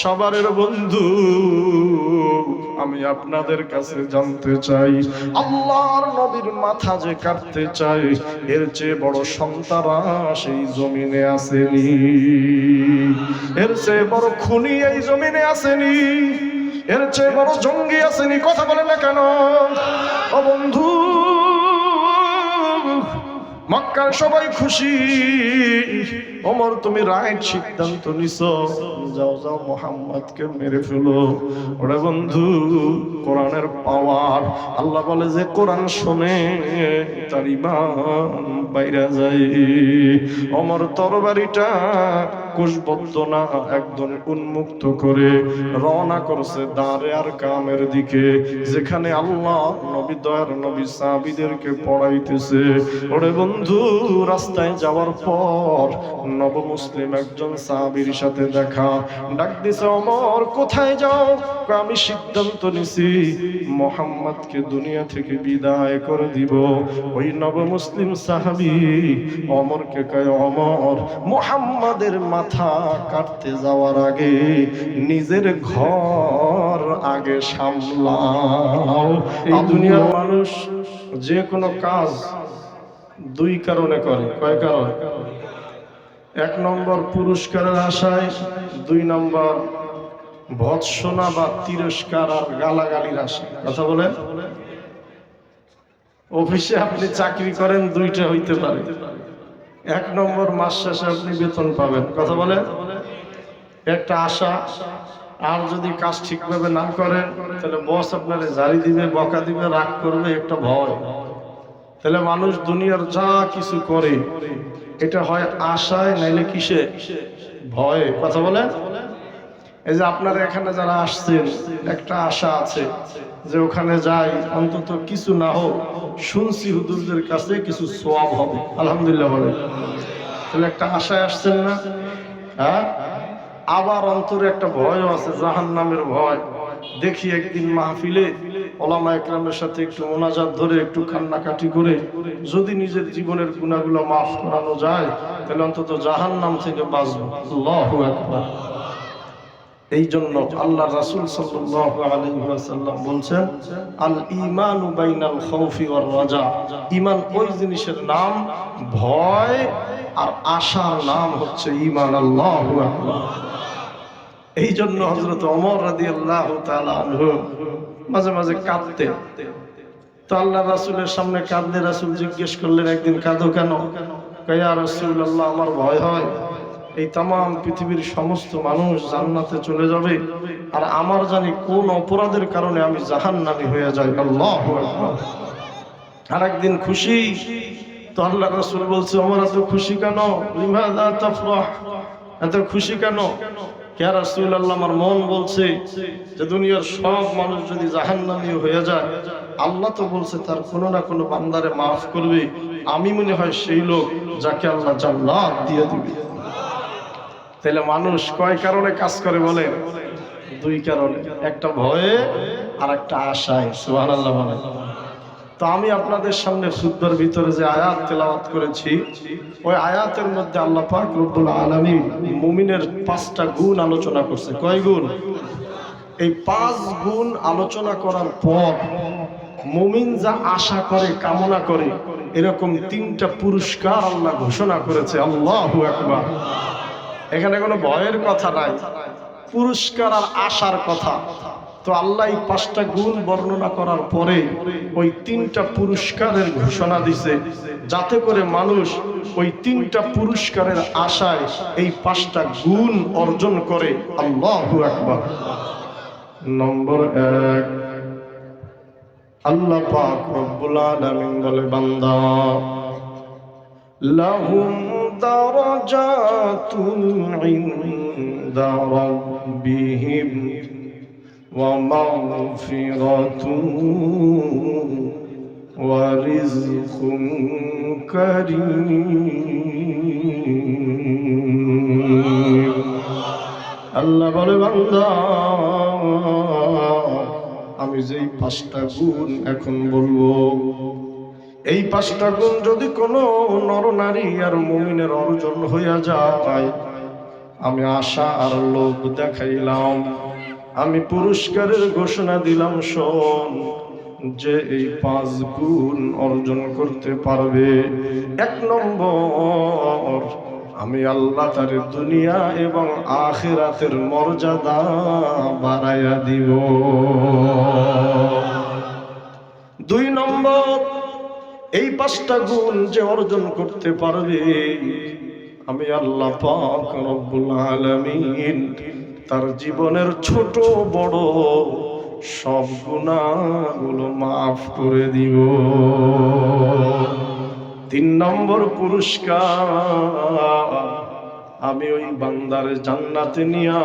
সবারের বন্ধু, আমি আপনাদের কাছে জানতে চাই, আল্লাহর নবীর মাথা যে কাটতে চাই, এর চেয়ে বড় সন্ত্রাস এই জমিনে আসেনি, এর চেয়ে বড় খুনি এই জমিনে আসেনি, এর চেয়ে বড় জঙ্গি আসেনি। কথা বলে না কেন ও বন্ধু? মক্কার সবাই খুশি, ওমর তুমি রাইট সিদ্ধান্ত নিছো, যাও যাও মুহাম্মদকে মেরে ফেলো। ওরে বন্ধু, কোরআনের পাওয়ার, আল্লাহ বলে যে কোরআন শুনে তার ঈমান বাইরে যায়। ওমর তরবারিটা কুশবদ্ধ না একদম উন্মুক্ত করে রওনা করছে দারে আর কামের দিকে, যেখানে আল্লাহ নবী দয়ার নবী সাহাবীদেরকে পড়াইতেছে। ওরে বন্ধু, রাস্তায় যাওয়ার পর নব মুসলিম একজন সাহাবীর সাথে দেখা, ডাক দিছে, ওমর কোথায় যাও? আমি সিদ্ধান্ত নিছি মুহাম্মদকে দুনিয়া থেকে বিদায় করে দিব। ওই নব মুসলিম সাহাবী ওমরকে কয়, ওমর মুহাম্মাদের মাথা কাটতে যাওয়ার আগে নিজের ঘর আগে সামলাও। এই দুনিয়ার মানুষ যে কোনো কাজ দুই কারণে করে। কয় কারণ? এক নম্বর পুরস্কারের আশায়, দুই নম্বর ভৎসনা বা তিরস্কার আর গালাগালির আশায়। কথা বলেন, অফিসে আপনি চাকরি করেন, দুইটা হইতে পারে। এক নম্বর, মাস শেষে আপনি বেতন পাবেন। কথা বলেন, একটা আশা। আর যদি কাজ ঠিকভাবে না করেন তাহলে বস আপনারে জারি দিবে, বকা দিবে, রাগ করবে, একটা ভয়। তাহলে মানুষ দুনিয়ার যা কিছু করে এটা হয় আশায়, নাইলে কিসে? ভয়ে। কথা বলেন, এই যে আপনারা এখানে যারা আসছেন, একটা আশা আছে যে ওখানে যাই অন্তত কিছু না হোক, শুনছি হুজুরদের কাছে কিছু সওয়াব হবে, আলহামদুলিল্লাহ বলেন। তাহলে একটা আশায় আসছেন না? হ্যাঁ। আবার অন্তরে একটা ভয়ও আছে, জাহান্নামের ভয়। দেখি একদিন মাহফিলে ওলামা একরামের সাথে একটু মোনাজাত ধরে একটু কান্নাকাটি করে যদি নিজের জীবনের গুনাহগুলো মাফ করানো যায়, তাহলে অন্তত জাহান্নাম থেকে বাঁচবো। আল্লাহু আকবার। এই জন্য আল্লাহ রাসূল সাল্লাল্লাহু আলাইহি ওয়াসাল্লাম বলছেন, আল ঈমানু বাইনাল খাউফি ওয়ার রাজা। ঈমান ওই জিনিসের নাম, ভয় আর আশার নাম হচ্ছে ঈমান। আল্লাহু আকবার। এই জন্য হযরত ওমর রাদিয়াল্লাহু তাআলা আনহু মাঝে মাঝে কাঁদতেন। তো আল্লাহ রাসূলের সামনে কাঁদলে রাসূল জিজ্ঞেস করলেন, একদিন কাঁদো কেন? কয়, ইয়া রাসূলুল্লাহ, আমার ভয় হয় এই তামাম পৃথিবীর সমস্ত মানুষ জান্নাতে চলে যাবে, আর আমার জানি কোন অপরাধের কারণে আমি জাহান্নামী হয়ে যাই। আল্লাহু আকবার। আর একদিন খুশি। তো আল্লাহ রাসূল বলছে, ওমর এত খুশি কেন? লিমাযা তাফরাহ, এত খুশি কেন? ইয়া রাসূলুল্লাহ, আমার মন বলছে যে দুনিয়ার সব মানুষ যদি জাহান্নামী হয়ে যায়, আল্লাহ তো বলছে তার কোনো না কোনো বান্দারে মাফ করবে, আমি মনে হয় সেই লোক যাকে আল্লাহ জান্নাত দিয়ে দিবে। তাহলে মানুষ কয় কারণে কাজ করে বলে? দুই কারণে, একটা ভয়ে আর একটা আশায়। সুবহানাল্লাহ বলেন। তো আমি আপনাদের সামনে খুতবার ভিতরে যে আয়াত তেলাওয়াত করেছি, ওই আয়াতের মধ্যে আল্লাহ পাক রব্বুল আলামিন মুমিনের 5টা গুণ আলোচনা করছে। কয় গুণ? এই 5 গুণ আলোচনা করার পর মুমিন যা আশা করে, কামনা করে, এরকম 3টা পুরস্কার আল্লাহ ঘোষণা করেছে। আল্লাহু আকবার। এখানে কোনো ভয়ের কথা নাই, পুরস্কার আর আশার কথা। তো আল্লাহ এই 5টা গুণ বর্ণনা করার পরে ওই 3টা পুরস্কারের ঘোষণা দিছে, যাতে করে মানুষ ওই 3টা পুরস্কারের আশায় এই 5টা গুণ অর্জন করে। আল্লাহু আকবার। নম্বর 1, আল্লাহ পাক রব্বুল আলামিন বলে, বান্দা লাহুম দারাজাতুন ইনদা রাব্বিহিম ওয়া মাগফিরাতুন ওয়া রিজকুন কারীম। আল্লাহ বলে, বান্দা আমি যেই 5টা গুণ এখন বলবো, এই 5টা গুণ যদি কোনো নরনারী আর মুমিনের অর্জন হইয়া যায়, আমি আশা আর লোভ দেখাইলাম, আমি পুরস্কারের ঘোষণা দিলাম, শোন, যে এই 5 গুণ অর্জন করতে পারবে, 1 নম্বর, আমি আল্লাহ তার দুনিয়া এবং আখিরাতের মর্যাদা বাড়াইয়া দিব। 2 নম্বর, এই 5টা গুণ যে অর্জন করতে পারবে, আমি আল্লাহ পাক রব্বুল আলামিন তার জীবনের ছোট বড় সব গুনাহগুলো মাফ করে দিব। 3 নম্বর পুরস্কার, আমি ওই বান্দার জান্নাতে নিয়া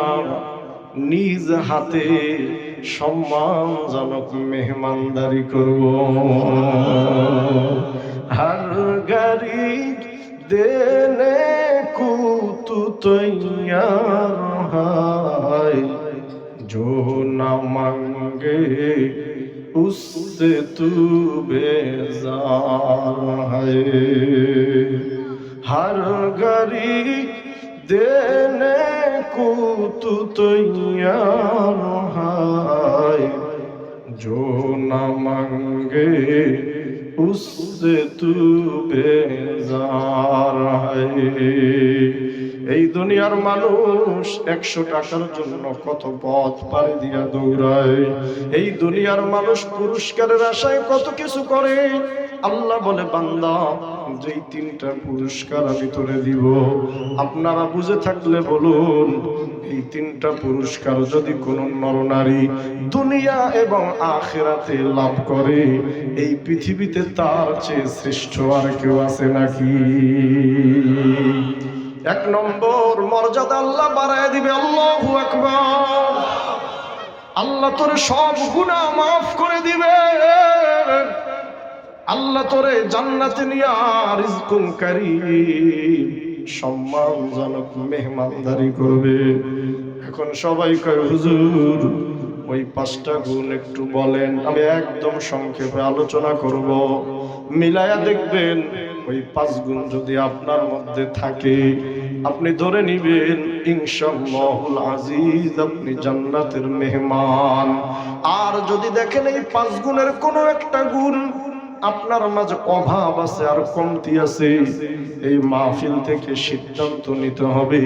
নিজ হাতে সম্মানজনক মেহমানদারি করব। হর গাড়ি দেনে को तू तैयार है, जो ना मांगे उससे तू बेजार है। हर घड़ी देने को तू तैयार है, जो ना मांगे उससे तू बेजार है। এই দুনিয়ার মানুষ 100 টাকার জন্য কত পথ পাড়ি দিয়া দৌড়ায়। এই দুনিয়ার মানুষ পুরস্কারের আশায় কত কিছু করে। আল্লাহ বলে, বান্দা, যেই 3টা পুরস্কার আমি তোরে দিব, আপনারা বুঝে থাকলে বলুন, এই 3টা পুরস্কার যদি কোনো নরনারী দুনিয়া এবং আখিরাতে লাভ করে, এই পৃথিবীতে তার চেয়ে শ্রেষ্ঠ আর কেউ আছে নাকি? 1 নম্বর মর্যাদা আল্লাহ বাড়ায় দিবে। আল্লাহু আকবার। আল্লাহ তোরে সব গুনাহ মাফ করে দিবে। আল্লাহ তোরে জান্নাতে নিয়া রিজকুন কারীম সম্মানজনক মেহমানদারি করবে। এখন সবাই কয়, হুজুর ওই 5টা গুণ একটু বলেন। আমি একদম সংক্ষেপে আলোচনা করব, মিলায়া দেখবেন ওই 5 গুণ যদি আপনার মধ্যে থাকে, আপনি ধরে নিবেন ইনশাআল্লাহুল আজিজ আপনি জান্নাতের মেহমান। আর যদি দেখেন এই 5 গুণের কোনো একটা গুণ আপনার মাঝে অভাব আছে আর কমতি আছে, এই মাহফিল থেকে সিদ্ধান্ত নিতে হবে,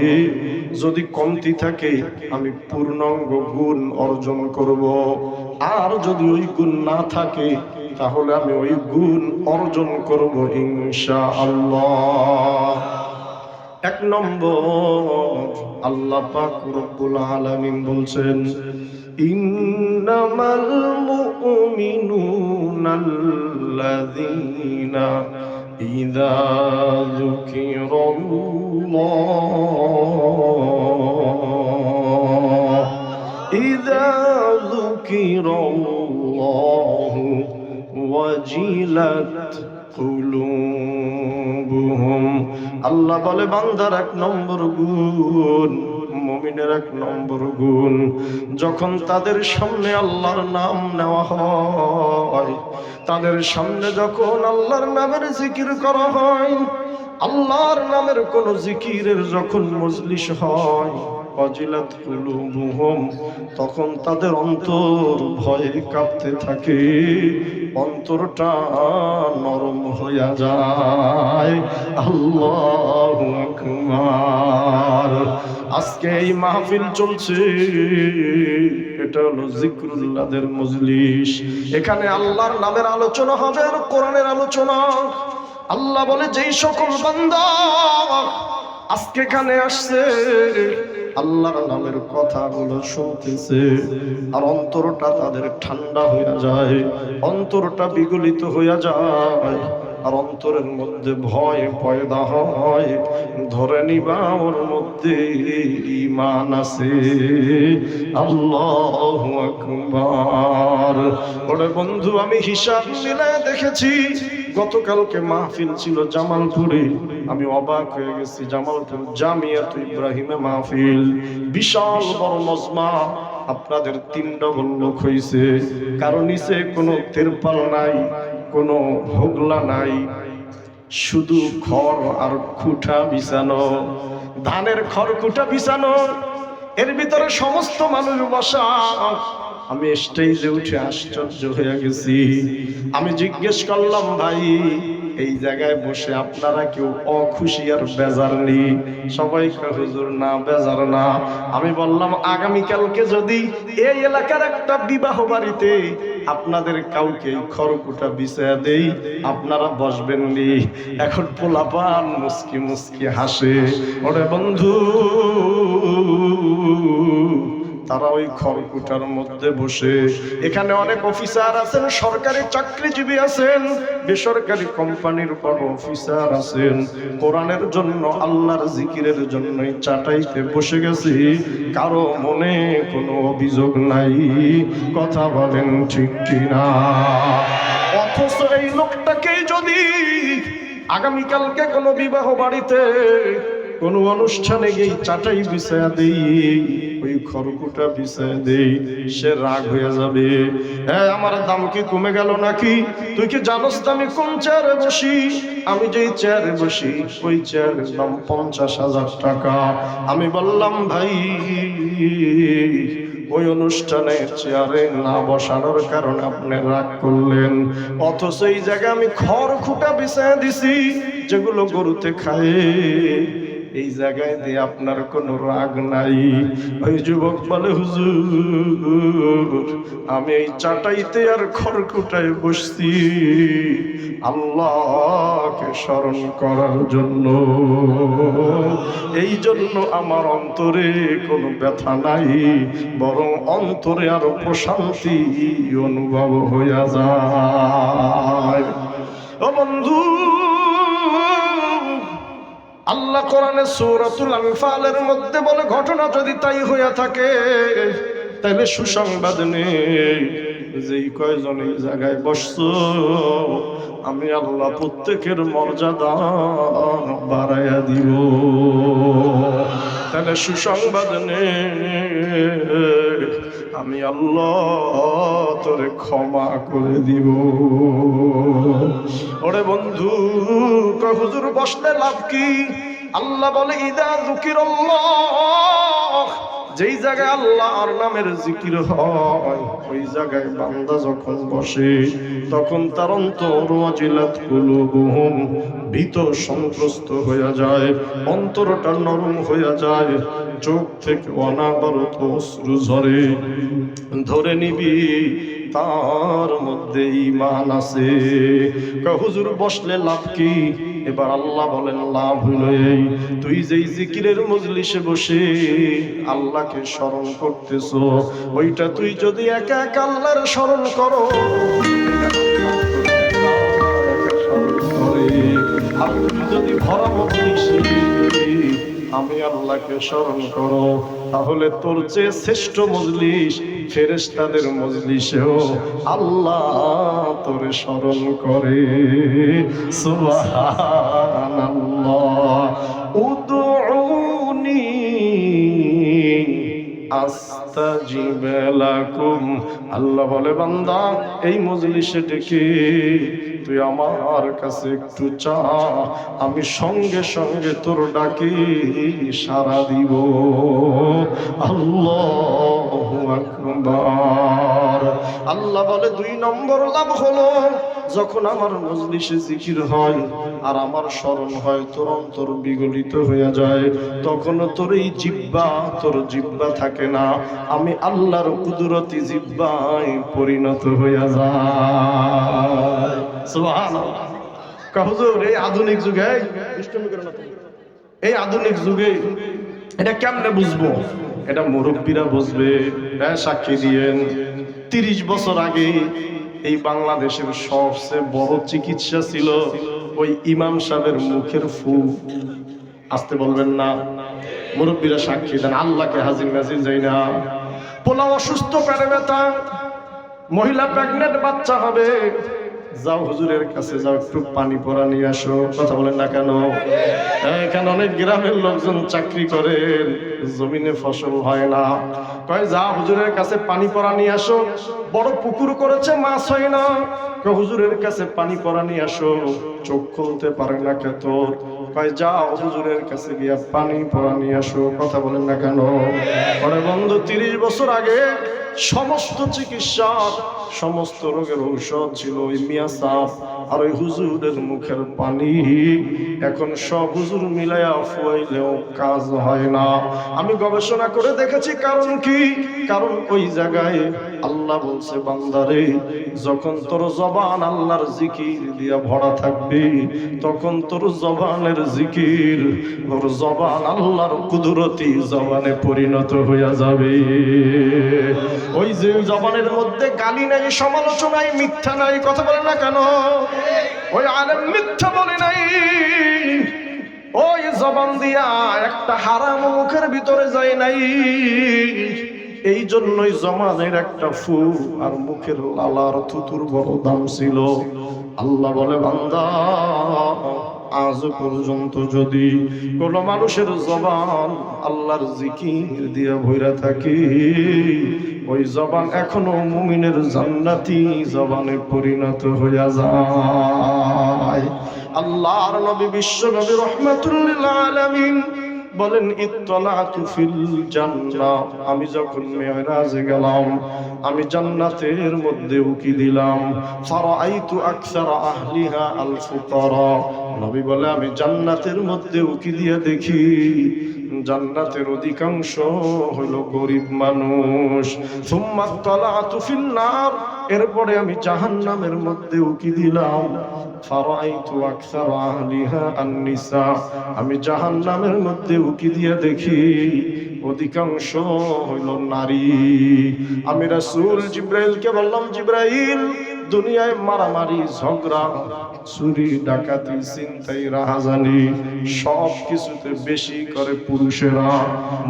যদি কমতি থাকে আমি পূর্ণাঙ্গ গুণ অর্জন করব, আর যদি ওই গুণ না থাকে তাহলে আমি ওই গুণ অর্জন করব ইনশাআল্লাহ। 1 নম্বর, আল্লাহ পাক রব্বুল আলামিন বলছেন, ইন্নামাল মুমিনুনাল্লাযীনা ইযা যুকিরাল্লাহু ওয়াজিলাত কুলুবুহুম। আল্লাহ বলে, বান্দার 1 নম্বর গুণ, মুমিনের 1 নম্বর গুণ, যখন তাদের সামনে আল্লাহর নাম নেওয়া হয়, তাদের সামনে যখন আল্লাহর নামের জিকির করা হয়, আল্লাহর নামের কোন জিকিরের যখন মজলিস হয়, ওয়াজিলাত কুলুবুহুম, তখন তাদের অন্তর ভয়ে কাঁপতে থাকে, অন্তরটা নরম হইয়া যায়। আল্লাহু আকবার। আজকে এই মাহফিল চলছে, এটা হলো জিকরুল্লাহদের মজলিস। এখানে আল্লাহর নামের আলোচনা হবে আর কোরআনের আলোচনা। আল্লাহ বলে, যেই সকল বান্দা আজকে এখানে আসছে, আল্লাহর নামের কথাগুলো শুনতেছে, আর অন্তরটা তাদের ঠান্ডা হইয়া যায়, অন্তরটা বিগলিত হইয়া যায়, আর অন্তরের মধ্যে ভয় পয়দা হয়, ধরে নিবা ওর মধ্যে ঈমান আছে। আল্লাহু আকবার। ওরে বন্ধু, আমি হিসাব মিলায় দেখেছি, গতকালকে মাহফিল ছিল জামালপুরে, আমি অবাক হয়ে গেছি। জামালপুর জামিয়াত ইব্রাহিমে মাহফিল, বিশাল বড় মজমা, আপনাদের 3 ডবল লোক হইছে। কারো নিচে কোনো তিরপাল নাই, কোনো হোগলা নাই, শুধু খড় আর খুঁটা বিছানো। ধানের খড়কুটা বিছানো, এর ভিতরে সমস্ত মানুষ বসা। আমি স্টেজে উঠে আশ্চর্য হয়ে গেছি। আমি জিজ্ঞেস করলাম, ভাই এই জায়গায় বসে আপনারা কেউ অখুশি আর বেজার নেই? সবাই কয়, হুজুর না, বেজার না। আমি বললাম, আগামীকালকে যদি এই এলাকার একটা বিবাহ বাড়িতে আপনাদের কাউকে খড়কুটা বিছায়া দেই, আপনারা বসবেন নি? এখন পোলাপান মুস্কি মুস্কি হাসে। ওরে বন্ধু, তারা ওই খড়কুটার মধ্যে বসে, এখানে অনেক অফিসার আছেন, সরকারি চাকরিজীবী আছেন, বেসরকারি কোম্পানির বড় অফিসার আছেন, কোরআনের জন্য আল্লাহর জিকিরের জন্যই চাটাইতে বসে গেছি, কারো মনে কোনো অভিযোগ নাই। কথা বলেন ঠিক কিনা? অথচ এই লোকটাকেই যদি আগামীকালকে কোনো বিবাহ বাড়িতে কোন অনুষ্ঠানে গিয়ে চাটাই বিছায়া দেই, ওই খড়কুটা বিছায়া দেই, সে রাগ হয়ে যাবে। হ্যাঁ, আমার দাম কি কমে গেল নাকি? তুই কি জানোস আমি কোন চেয়ারে বসি? আমি যেই চেয়ারে বসি ওই চেয়ারের দাম 50,000 টাকা। আমি বললাম, ভাই ওই অনুষ্ঠানে চেয়ারে না বসানোর কারণে আপনি রাগ করলেন, অথচ এই জায়গায় আমি খড়কুটা বিছায়া দিছি যেগুলো গরুতে খায়, এই জায়গায় দিয়ে আপনার কোনো রাগ নাই। ওই যুবক বলে, হুজুর আমি এই চাটাইতে আর খড়কুটায় বসছি আল্লাহকে স্মরণ করার জন্য, এই জন্য আমার অন্তরে কোনো ব্যথা নাই, বরং অন্তরে আরো প্রশান্তি অনুভব হইয়া যায়। ও বন্ধু, আল্লাহ কোরআনে সূরাতুল আনফালের মধ্যে বলে, ঘটনা যদি তাই হইয়া থাকে তাহলে সুসংবাদ নেই, যেই কয়জন এই জায়গায় বসছো আমি আল্লাহ প্রত্যেকের মর্যাদা বাড়াইয়া দিব। তাহলে সুসংবাদ নেই, আমি আল্লাহ তোরে ক্ষমা করে দিব। ওরে বন্ধু, হুজুর বসলে লাভ কি? আল্লাহ বলে, ইদা যুকিরাল্লাহ, যেই জায়গায় আল্লাহর নামের জিকির হয় ওই জায়গায় বান্দা যখন বসে তখন তার অন্তর ওয়াজিলাত কুলুবুহুম, ভীত সন্ত্রস্ত হয়ে যায়, অন্তরটা নরম হয়ে যায়, চোখ থেকে অনাবরত অশ্রু ঝরে। ধরে নিবি তার মধ্যে ঈমান আছে। হুজুর বসলে লাভ কি? এবার আল্লাহ বলেন, লাভ হইল এই, তুই যেই জিকিরের মজলিসে বসে আল্লাহকে স্মরণ করতেছ, ওইটা তুই যদি একা একা আল্লাহর স্মরণ করো, আর তুই যদি ভরা মজলিসে আমি আল্লাহকে স্মরণ করো, তাহলে তোর চেয়ে শ্রেষ্ঠ মজলিস ফেরেশতাদের মজলিসেও আল্লাহ তোরে স্মরণ করে। সুবহানাল্লাহ। উদউনি আস্তাজিব লাকুম, আল্লাহ বলে, বান্দা এই মজলিসে ডেকে তুই আমার কাছে একটু চা, আমি সঙ্গে সঙ্গে তোর ডাকে সাড়া দিব। আল্লাহু আকবার। আল্লাহ বলে, 2 নম্বর লাভ হলো, যখন আমার মজলিসে জিকির হয় আর আমার স্মরণ হয়, তোর অন্তর বিগলিত হয়ে যায়, তখন তোর এই জিহ্বা, তোর জিহ্বা থাকে না, আমি আল্লাহর কুদরতি জিহ্বায় পরিণত হয়ে যায়। সুবহানাল্লাহ। হুজুর এই আধুনিক যুগে, এই আধুনিক যুগে এটা কেমনে বুঝবো? এটা মুরব্বীরা বুঝবে। সাক্ষী দিয়েন, 30 বছর আগে এই বাংলাদেশের সবচেয়ে বড় চিকিৎসা ছিল ওই ইমাম সাহেবের মুখের ফু। আসতে বলবেন না, মুরব্বীরা সাক্ষী দেন, আল্লাহকে হাজির নাজির যাই না। পোলা অসুস্থ, পেটে ব্যথা, মহিলা প্রেগনেন্ট, বাচ্চা হবে, যাও হুজুরের কাছে যাও, একটু পানি পড়া নিয়ে আসো। কথা বলেন না কেন? এখানে অনেক গ্রামের লোকজন চাকরি করে, জমিনে ফসল হয় না, কয় যা হুজুরের কাছে পানি পড়া নিয়ে আসো। বড় পুকুর করেছে, মাছ হয় না, হুজুরের কাছে পানি পড়া নিয়ে আসো। চোখ খুলতে পারে না কে তোর? কয় যাও হুজুরের কাছে গিয়া পানি পড়া নিয়ে আসো। কথা বলেন না কেন? পরে বন্ধু 30 বছর আগে সমস্ত চিকিৎসার সমস্ত রোগের ঔষধ ছিল ওই মিয়া সাপ আর ওই হুজুরের মুখের পানি। এখন সব হুজুর মিলাইয়া ফুয়াইলেও কাজ হয় না। আমি গবেষণা করে দেখেছি কারণ কি? কারণ ওই জায়গায় আল্লাহ বলছে, বান্দারে যখন তোর জবান আল্লাহর জিকির দিয়া ভরা থাকবে, তখন তোর জবানের জিকির, তোর জবান আল্লাহর কুদরতি জবানে পরিণত হইয়া যাবে। ওই যে জবানের মধ্যে গালি নাই, সমালোচনা নাই, মিথ্যা নাই। কথা বলে না কেন? ওই আলেম মিথ্যা বলে নাই। ওই জবান দিয়া একটা হারাম মুখের ভিতরে যায় নাই। এই জন্যই জমানের একটা ফু আর মুখের লালার থুতুর বড় দাম ছিল। আল্লাহ বলে, বান্দা আজ পর্যন্ত যদি কোন মানুষের জবান আল্লাহর জিকির দিয়ে ভইরা থাকে, ওই জবান এখনো মুমিনের জান্নাতি জবানে পরিণত হইয়া যায়। আল্লাহর নবী বিশ্ব নবী রাহমাতুল লিল আলামিন বলেন, ইত্তলাতু ফিল জান্নাহ, আমি যখন মেরাজে গেলাম, আমি জান্নাতের মধ্যে উকি দিলাম। ফারাআইতু আকসারা আহলিহা আল ফুকারা, নবী বলে আমি জান্নাতের মধ্যে উকি দিয়ে দেখি জান্নাতের অধিকাংশ হলো গরিব মানুষ। সুম্মা ইত্তলাতু ফিন নার, এরপরে আমি জাহান্নামের মধ্যে উকি দিলাম। ফারাআইতু আকসারা আহলিহা আন-নিসা, আমি জাহান্নামের মধ্যে উকি দিয়ে দেখি অধিকাংশ হইল নারী। আমি রাসূল জিবরাইলকে বললাম, জিবরাইল, দুনিয়ায় মারামারি, ঝগড়া, চুরি, ডাকাতি, ছিনতাই, রাহাজানি সব কিছুতে বেশি করে পুরুষেরা,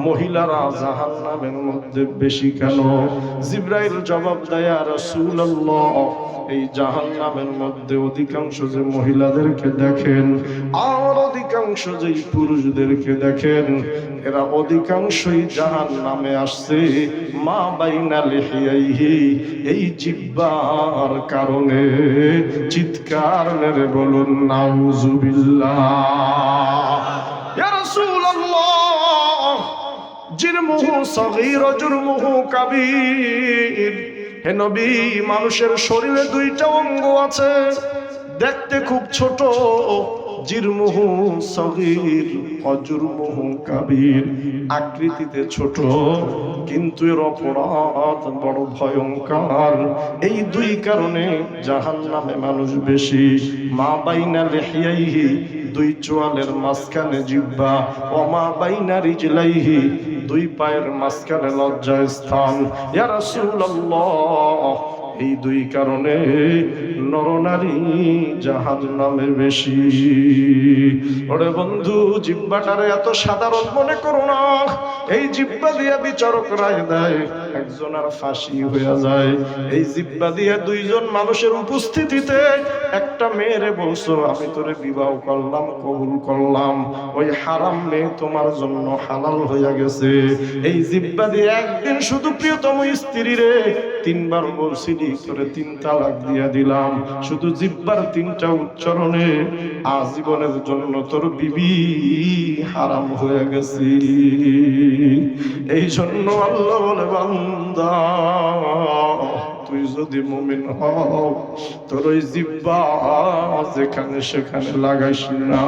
মহিলারা জাহান্নামের মধ্যে বেশি কেন? জিবরাইল জবাব দেয়, ইয়া রাসূলুল্লাহ, এই জাহান্নামের মধ্যে অধিকাংশ যে মহিলাদেরকে দেখেন আর অধিকাংশ যে পুরুষদেরকে দেখেন, এরা অধিকাংশই জাহান্নামে আসছে মা বাইনা লিহিয়াইহি, এই জিহ্বার কারণে। চিৎকার মেরে বলুন নাউজুবিল্লাহ। ইয়া রাসূলুল্লাহ, জিরমুহু সগীর ওয়া জুরমুহু কাবীর। হে নবী, মানুষের শরীরে দুইটা অঙ্গ আছে, দেখতে খুব ছোট, জিরমুহু সগীর ওয়া জুরমুহু কাবীর, আকৃতিতে ছোট কিন্তু এর অপরাধ বড় ভয়ঙ্কর। এই দুই কারণে জাহান্নামে মানুষ বেশি। মা বাইনা লিহিয়াইহি, দুই চোয়ালের মাঝখানে জিহ্বা, ও মা বাইনা রিজলাইহি, দুই পায়ের মাঝখানে লজ্জার স্থান। ইয়া রাসূলুল্লাহ, এই দুই কারণে নরনারী জাহান্নামে বেশি। ওরে বন্ধু, জিহ্বাটারে এত সাধারণ মনে করো না। এই জিহ্বা দিয়ে বিচারক রায় দেয়, একজনের ফাঁসি হয়ে যায়। এই জিহ্বা দিয়ে দুইজন মানুষের উপস্থিতিতে একটা মেয়েরে বলছো, আমি তোরে বিবাহ করলাম, কবুল করলাম, ওই হারাম মেয়ে তোমার জন্য হালাল হয়ে গেছে। এই জিহ্বা দিয়ে একদিন শুধু প্রিয়তম স্ত্রীরে 3 বার বলছিলি তোরে 3 তালাক দিয়া দিলাম, শুধু জিহ্বার 3টা উচ্চারণে আজীবনের জন্য তোর বিবি হারাম হয়ে গেছে। এই জন্য আল্লাহ বলে, বান্দা তুই যদি মুমিন হও, তোর ওই জিহ্বা যেখানে সেখানে লাগাইস না,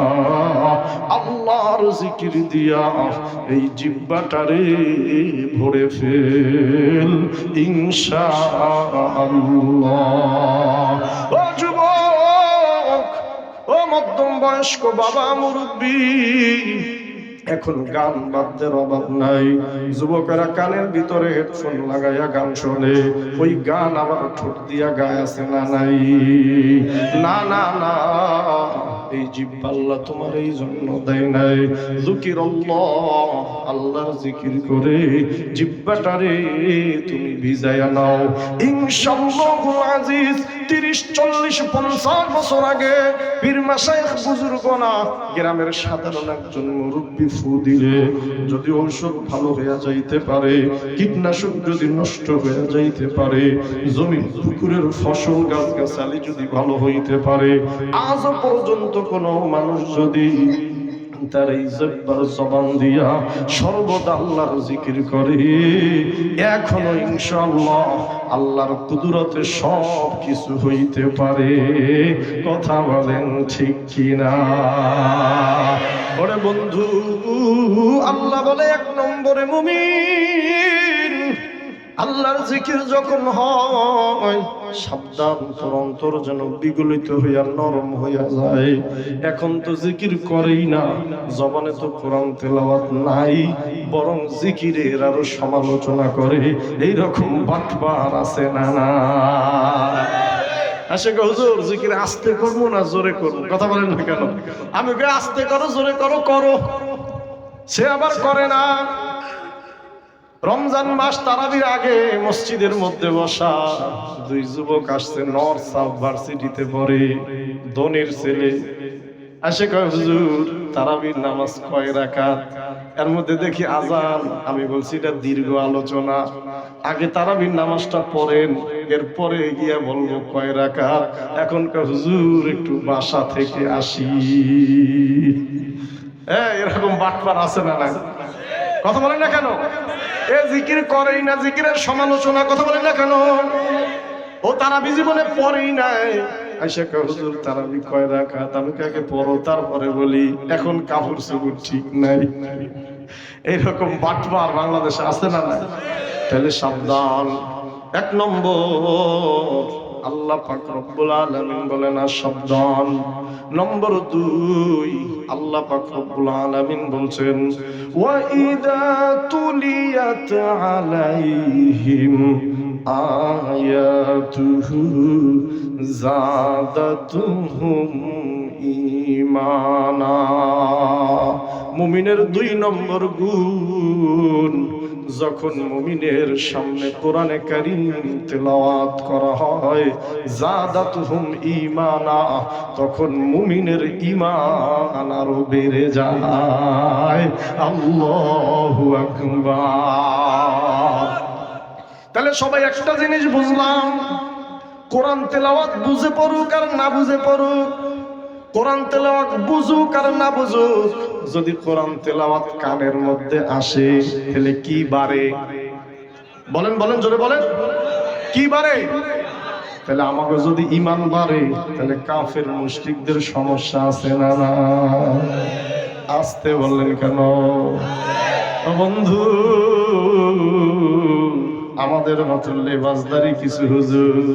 আল্লাহর জিকির দিয়া এই জিহ্বাটারে ভরে ফেল ইনশাআল্লাহ। ও যুবক, ও মধ্যম বয়স্ক বাবা, মুরব্বী, এখন গান বাদ্যের অভাব নাই। যুবকেরা কানের ভিতরে হেডফোন লাগাইয়া গান শোনে, ওই গান আবার ঠোঁট দিয়া গায় আছে না নাই? না না না, এই জিহ্বা আল্লাহ তোমার এই জন্য দেয় নাই। যিকিরুল্লাহ, আল্লাহর জিকির করে জিহ্বাটারে তুমি ভিজাইয়া নাও ইনশাআল্লাহুল আজিজ। 30, 40, 50 বছর আগে পীর মাশায়েখ বুজুর্গনা গ্রামের সাধারণ একজন মুরব্বী ফু দিলে যদি ঔষধ ভালো হয়ে যাইতে পারে, কীটনাশক যদি নষ্ট হয়ে যাইতে পারে, জমি পুকুরের ফসল গাছগাছালি যদি ভালো হইতে পারে, আজ পর্যন্ত কোনো মানুষ যদি তার এই জবান দিয়া সর্বদা আল্লাহর জিকির করে, এখনো ইনশাআল্লাহ আল্লাহর কুদরতে সব কিছু হইতে পারে। কথা বলেন ঠিক কিনা? ওরে বন্ধু, আল্লাহ বলে 1 নম্বরে মুমিন আল্লাহর জিকির যখন হয় সাবধান, তোর অন্তর যেন বিগলিত হইয়া নরম হইয়া যায়। এখন তো জিকির করেই না, জবানে তো কোরআন তেলাওয়াত নাই, বরং জিকিরের আরো সমালোচনা করে। এইরকম বাটবার আছে না? না আসে হুজুর জিকির আস্তে করবো না জোরে করবো? কথা বলেন না কেন? আমি আস্তে করো জোরে করো করো, সে আবার করে না। রমজান মাস তারাবির আগে মসজিদের মধ্যে বসা 2 যুবক আসছে, নর্থ সাউথ ভার্সিটিতে পড়ে, ধনির ছেলে। আসে কয় হুজুর তারাবির নামাজ কয় রাকাত? এর মধ্যে দেখি আজান। আমি বলছি এটা দীর্ঘ আলোচনা, আগে তারাবির নামাজটা পড়েন, এরপরে গিয়া বলবো কয় রাকাত। এখন কয় হুজুর একটু বাসা থেকে আসি। এরকম বাটপার আছে না? না কথা বলেন না কেন? এ জিকির করেই না, জিকিরের সমালোচনা। কথা বলেন না কেন? ও তারাবি জীবনে পড়েই নাই। আইসা কয় হুজুর তারাবি কয় রাকাত? আমি কাকে পড়ো তারপরে বলি এখন কাপড় চোপড় ঠিক নাই। এইরকম বাটবার বাংলাদেশে আছে না? না তাহলে সাবধান। 1 নম্বর আল্লাহ পাক রব্বুল আলামিন বলেন সাবধান। নম্বর 2 আল্লাহ পাক রব্বুল আলামিন বলছেন ওয়া ইযা তুলিয়াত আলাইহিম আয়াতুহু যাদাতুহুম ঈমানা। মুমিনের 2 নম্বর গুণ, যখন মুমিনের সামনে কোরআনে কারীম তেলাওয়াত করা হয় যাদাতুহুম ঈমানা, তখন মুমিনের ঈমান আরো বেড়ে যায়। আল্লাহু আকবার। তাহলে সবাই একটা জিনিস বুঝলাম, কোরআন তেলাওয়াত বুঝে পড়ুক আর না বুঝে পড়ুক, কোরআন তেলাওয়াত বুঝুক আর না বুঝুক, যদি কোরআন তেলাওয়াত কানের মধ্যে আসে তাহলে কি বাড়ে? বলেন বলেন জোরে বলেন, কি বাড়ে? তাহলে আমাকে যদি ঈমান বাড়ে তাহলে কাফের মুশরিকদের সমস্যা আছে না? না আসতে বললেন কেন? বন্ধু, আমাদের মতো লেবাসদারি কিছু হুজুর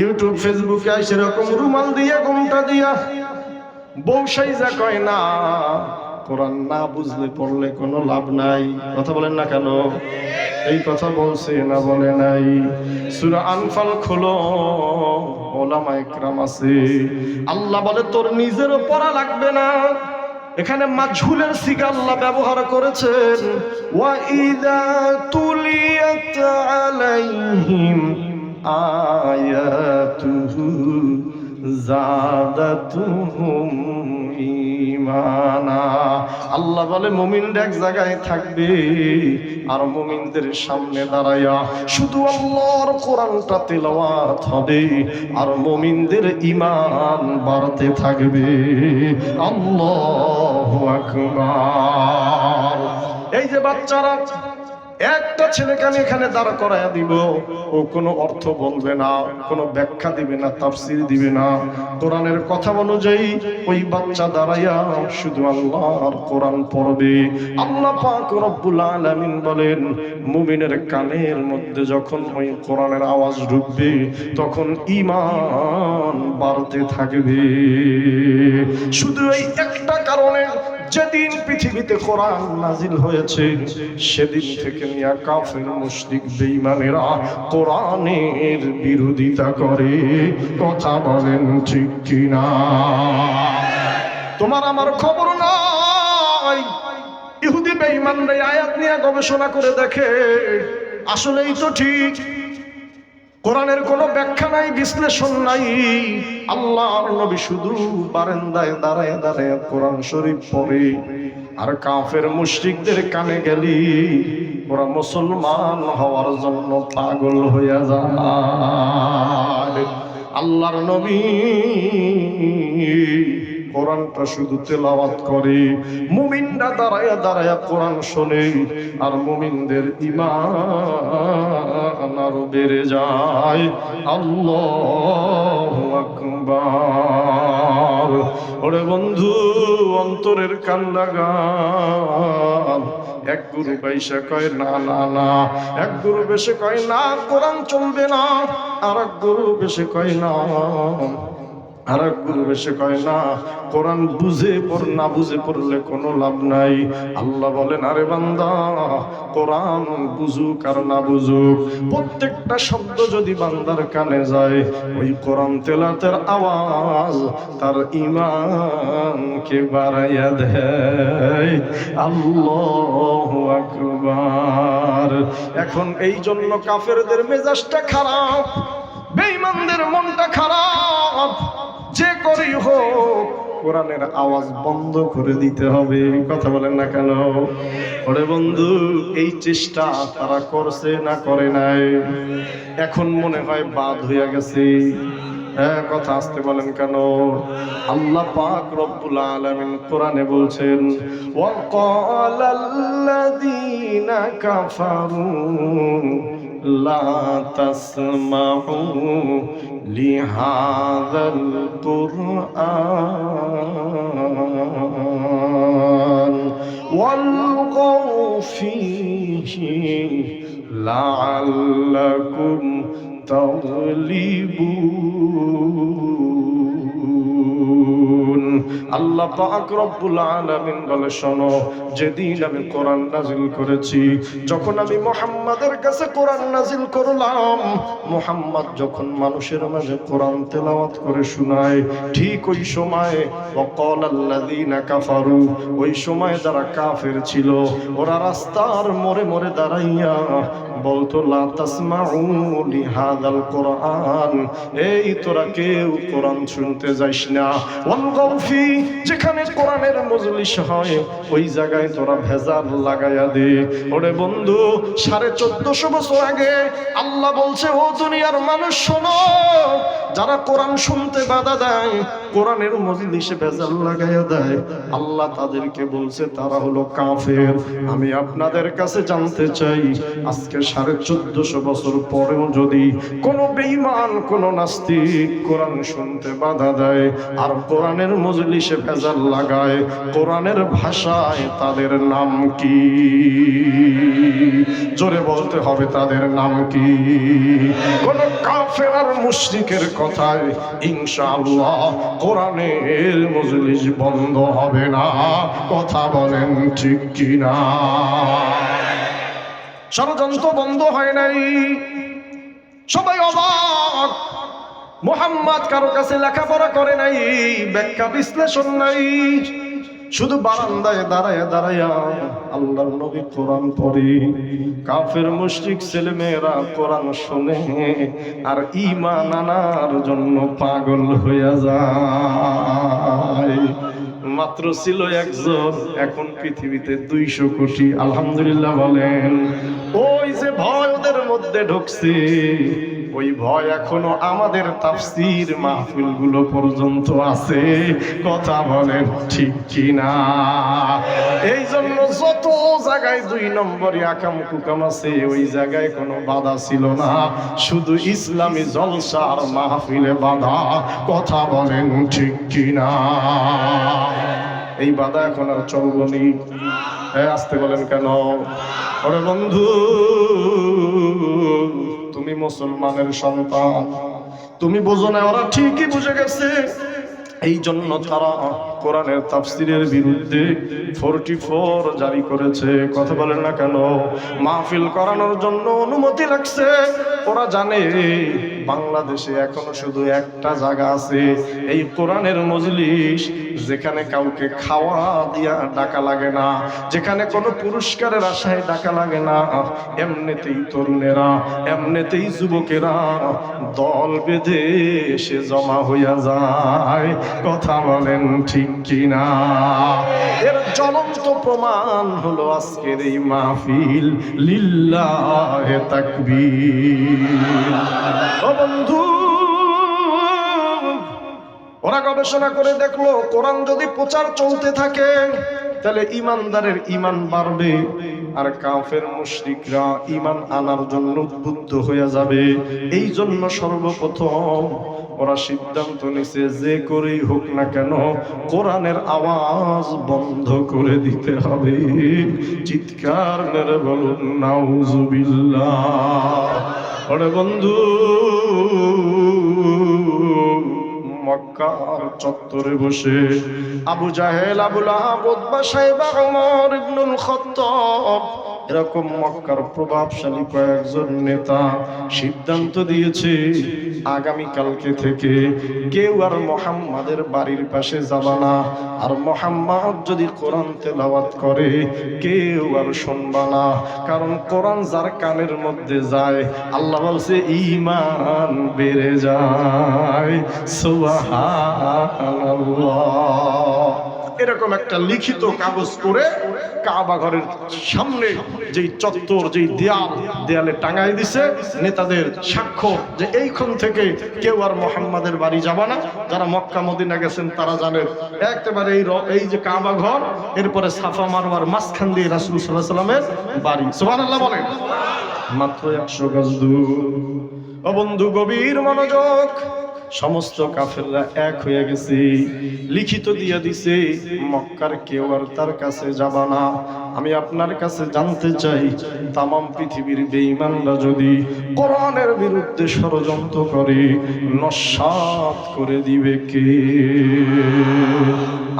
ইউটিউব ফেসবুকে সেরকম রুমাল দিয়া ঘুমটা দিয়া বউ সাইজা কয় না কোরআন না বুঝলে পড়লে কোনো লাভ নাই। কথা বলেন না কেন? এই কথা বলছে না বলে নাই? সূরা আনফাল খোলো, ওলামায়ে কেরাম আছে, আল্লাহ বলে তোর নিজেরও পড়া লাগবে না। এখানে মাজহুলের সিগা আল্লাহ ব্যবহার করেছেন ওয়া ইযা তুলিয়াত আলাইহিম আয়াতুহু যাদাতুহুম ঈমানা। আল্লাহ বলে মুমিনরা এক জায়গায় থাকবে আর মুমিনদের সামনে দাঁড়ায়া শুধু আল্লাহর কোরআনটা তেলাওয়াত হবে আর মুমিনদের ঈমান বাড়তে থাকবে। আল্লাহু আকবার। এই যে বাচ্চারা, একটা ছেলেকে আমি এখানে দাঁড় করাইয়া দিব, ও কোনো অর্থ বলবে না, কোনো ব্যাখ্যা দিবে না, তাফসীর দিবে না, কোরআনের কথা অনুযায়ী ওই বাচ্চা দাঁড়াইয়া শুধু আল্লাহর কোরআন পড়বে। আল্লাহ পাক রব্বুল আলামিন বলেন মুমিনের কানের মধ্যে যখন ওই কোরআনের আওয়াজ ঢুকবে তখন ঈমান বাড়তে থাকবে। শুধু এই একটা কারণে যেদিন পৃথিবীতে কোরআন নাজিল হয়েছে সেদিন থেকে নিয়া কাফের মুশরিক বেঈমানেরা কোরআনের বিরোধিতা করে। কথা বলেন ঠিক কিনা? তোমার আমার খবর নাই, ইহুদি বেঈমানরা আয়াত নিয়ে গবেষণা করে দেখে আসলেই তো ঠিক, কোরআনের কোনো ব্যাখ্যা নাই, বিশ্লেষণ নাই। আল্লাহর নবী শুধু বারান্দায় দাঁড়ায় দাঁড়ায় কোরআন শরীফ পড়ে, আর কাফের মুশরিকদের কানে গেলি ওরা মুসলমান হওয়ার জন্য পাগল হইয়া যায়। আল্লাহর নবী কোরআনটা শুধু তেলাওয়াত করে, মুমিনরা দাঁড়ায়া দাঁড়ায়া কোরআন শোনে, আর মুমিনদের ঈমান আরো বেড়ে যায়। আল্লাহু আকবার। ওরে বন্ধু, অন্তরের কান লাগান। এক গুরু পয়সা কয় না না না, এক গুরু বেশি কয় না কোরআন চলবে না, আর এক গুরু বেশি কয় না, আর এক গুরু বেশি কয় না কোরআন বুঝে পড়, না বুঝে পড়লে কোনো লাভ নাই। আল্লাহ বলেন, আরে বান্দা, কোরআন বুঝুক আর না বুঝুক, প্রত্যেকটা শব্দ যদি বান্দার কানে যায়, ওই কোরআন তেলাওয়াতের আওয়াজ তার ঈমানকে বাড়াইয়া দেয়। আল্লাহু আকবার। এখন এই জন্য কাফেরদের মেজাজটা খারাপ, বেঈমানদের মনটা খারাপ। যে করি হোক কোরআনের আওয়াজ বন্ধ করে দিতে হবে। কথা বলেন না কেন? ওরে বন্ধু, এই চেষ্টা তারা করছে না করে নাই? এখন মনে হয় বাদ হইয়া গেছে। হ্যাঁ, কথা আসতে বলেন কেন? আল্লাহ পাক রব্বুল আলামিন কোরআনে বলছেন, ওয়াকালাল্লাযীনা কাফারু লা তাসমাউ লিহাযাল কুরআন ওয়ালগাউ ফীহি লাআল্লাকুম তাগলিবুন। আল্লাহ পাক রব্বুল আলামিন বলে, শোনো, যেদিন আমি কোরআন নাজিল করেছি, যখন আমি মুহাম্মাদের কাছে কোরআন নাজিল করলাম, মুহাম্মদ যখন মানুষের মাঝে কোরআন তেলাওয়াত করে শোনায়, ঠিক ওই সময় ওয়াকালাল্লাযীনা কাফারু, ওই সময় যারা কাফের ছিল, ওরা রাস্তার মোড়ে মোড়ে দাঁড়াইয়া বলতো, লা তাসমাউ লিহাযাল কুরআন, এই তোরা কেউ কোরআন শুনতে যাইস না। ওয়ালগাউ ফি, যেখানে কোরআনের মজলিস হয় ওই জায়গায় তোরা ভেজাল লাগাইয়া দে। ওরে বন্ধু, 1450 বছর আগে আল্লাহ বলছে, ও দুনিয়ার মানুষ শোনো, যারা কোরআন শুনতে বাধা দেয়, কোরআনের মজলিসে ভেজাল লাগাইয়া দেয়, আল্লাহ তাদেরকে বলছে তারা হলো কাফের। আমি আপনাদের কাছে জানতে চাই, আজকে 1450 বছর পরেও যদি কোনো বেঈমান, কোনো নাস্তিক কোরআন শুনতে বাধা দেয় আর কোরআনের মজলিসে ভেজাল লাগায়, কোরআনের ভাষায় তাদের নাম কি? জোরে বলতে হবে, তাদের নাম কি? কোন কাফের আর মুশরিকের কথায় ইনশাআল্লাহ কোরআনের মজলিস বন্ধ হবে না। কথা বলেন ঠিক কিনা? ষড়যন্ত্র বন্ধ হয় নাই। সবাই অবাক, মুহাম্মদ কারো কাছে লেখাপড়া করে নাই, ব্যাখ্যা বিশ্লেষণ নাই, শুধু বারান্দায় দাঁড়ায়া দাঁড়ায়া আল্লাহর নবী কোরআন পড়ে। কাফের মুশরিক ছেলেমেয়েরা কোরআন শুনে আর ঈমান আনার জন্য পাগল হইয়া যায়। মাত্র ছিল একজন, এখন পৃথিবীতে 200 কোটি। আলহামদুলিল্লাহ বলেন। ওই যে ভয় ওদের মধ্যে ঢুকছে, ওই ভয় এখনো আমাদের তাফসীর মাহফিলগুলো পর্যন্ত আছে। কথা বলেন ঠিক কিনা? এই জন্য যত জায়গায় 2 নম্বরই আকাম কুকাম আছে, ওই জায়গায় কোনো বাধা ছিল না, শুধু ইসলামী জলসা আর মাহফিলে বাধা। কথা বলেন ঠিক কিনা? এই বাধা এখন আর চলবনি। আসতে বলেন কেন? ওরে বন্ধু, তুমি মুসলমানের সন্তান, তুমি বোঝো না, ওরা ঠিকই বুঝে গেছে। এই জন্য তারা কোরআনের তাফসীরের বিরুদ্ধে 44 জারি করেছে। কথা বলেন না কেন? মাহফিল করানোর জন্য অনুমতি লাগছে। ওরা জানে বাংলাদেশে এখনো শুধু একটা জায়গা আছে, এই কোরআনের মজলিস, যেখানে কাউকে খাওয়া দিয়া ডাকা লাগে না, যেখানে কোনো পুরস্কারের আশায় ডাকা লাগে না, এমনিতেই তরুণেরা, এমনিতেই যুবকেরা দল বেঁধে এসে জমা হইয়া যায়। কথা বলেন ঠিক কিনা? এর জ্বলন্ত প্রমাণ হলো আজকের এই মাহফিল। লিল্লাহে তাকবীর। ও বন্ধু, ওরা গবেষণা করে দেখলো কোরআন যদি প্রচার চলতে থাকে তাহলে ইমানদারের ইমান বাড়বে, আর কাফের মুশরিকরা ইমান আনার জন্য উদ্বুদ্ধ হয়ে যাবে। এই জন্য সর্বপ্রথম ওরা সিদ্ধান্ত নিছে যে করেই হোক না কেন কোরআনের আওয়াজ বন্ধ করে দিতে হবে। চিৎকার মেরে বলুন নাউজুবিল্লাহ। ওরে বন্ধু, মক্কার চত্বরে বসে আবু জাহেল, আবু লাহাব, উতবা, শাইবা, ওমর ইবনুল খাত্তাব এরকম মক্কার প্রভাবশালী কয়েকজন নেতা সিদ্ধান্ত দিয়েছে আগামী কালকে থেকে কেউ আর মুহাম্মাদের বাড়ির পাশে যাবে না, আর মুহাম্মদ যদি কোরআন তেলাওয়াত করে কেউ আর শুনবে না। কারণ কোরআন যার কানের মধ্যে যায় আল্লাহ বলছে ঈমান বেড়ে যায়। সুবহানাল্লাহ। এরকম একটা লিখিত কাগজ করে কাবা ঘরের সামনে যেই চত্বর, যেই দেয়ালে টাঙাই দিছে নেতাদের সাক্ষ্য যে এইখান থেকে কেউ আর মুহাম্মাদের বাড়ি যাবে না। যারা মক্কা মদিনা গেছেন তারা জানেন একেবারে এই যে কাবা ঘর, এরপরে সাফা মারওয়ার মাঝখান দিয়ে রাসূল সাল্লাল্লাহু আলাইহি ওয়াসাল্লামের বাড়ি। সুবহানাল্লাহ বলেন। মাত্র 100 গজ দূর। ও বন্ধু, গভীর মনোযোগ। সমস্ত কাফেররা এক হয়ে গেছে, লিখিত দিয়ে দিছে মক্কার কেউ আর তার কাছে যাবা না। আমি আপনার কাছে জানতে চাই, তামাম পৃথিবীর বেঈমানরা যদি কোরআনের বিরুদ্ধে ষড়যন্ত্র করে নস্যাৎ করে দিবে কে?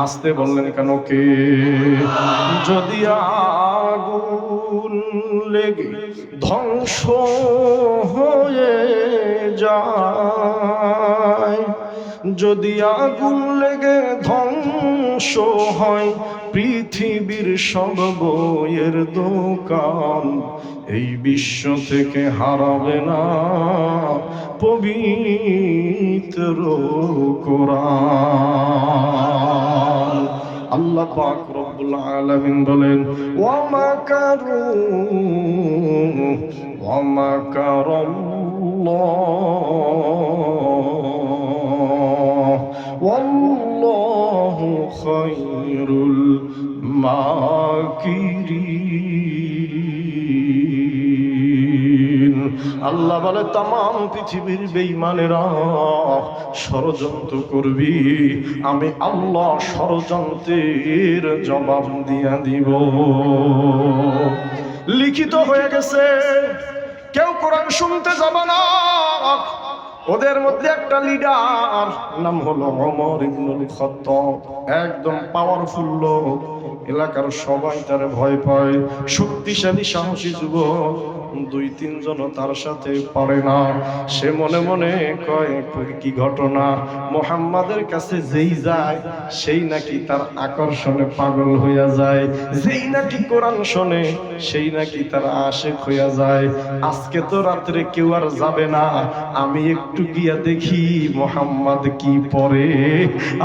আসতে বললেন কেন কে? যদি আগুন লেগে ধ্বংস হয়ে যায়, যদি আগুন লেগে ধ্বংস হয় পৃথিবীর সব বইয়ের দোকান, এই বিশ্ব থেকে হারাবে না পবিত্র কোরআন। আল্লাহ পাক রব্বুল আলামিন বলেন ওয়া মাকারু ওয়া মাকারাল্লাহ ওয়াল্লাহু খায়রুল মাকিরিন। আল্লাহ বলে তামাম পৃথিবীর বেঈমানেরা ষড়যন্ত্র করবি, আমি আল্লাহ ষড়যন্ত্রের জবাব দিয়া দিব। লিখিত হয়ে গেছে, কেউ কোরআন শুনতে যাবে না। ওদের মধ্যে একটা লিডার নাম হলো ওমর ইবনুল খাত্তাব, একদম পাওয়ারফুল লোক, এলাকার সবাই তারে ভয় পায়, শক্তিশালী সাহসী যুবক। 2-3 জন তার সাথে পারে না। সে মনে মনে কয় কি ঘটনা, মুহাম্মাদের কাছে যেই যায় সেই নাকি তার আকর্ষণে পাগল হইয়া যায়, যেই নাকি কোরআন শোনে সেই নাকি তার আশিক হইয়া যায়। আজকে তো রাত্রে কেউ আর যাবে না, আমি একটু গিয়া দেখি মুহাম্মদ কি পড়ে।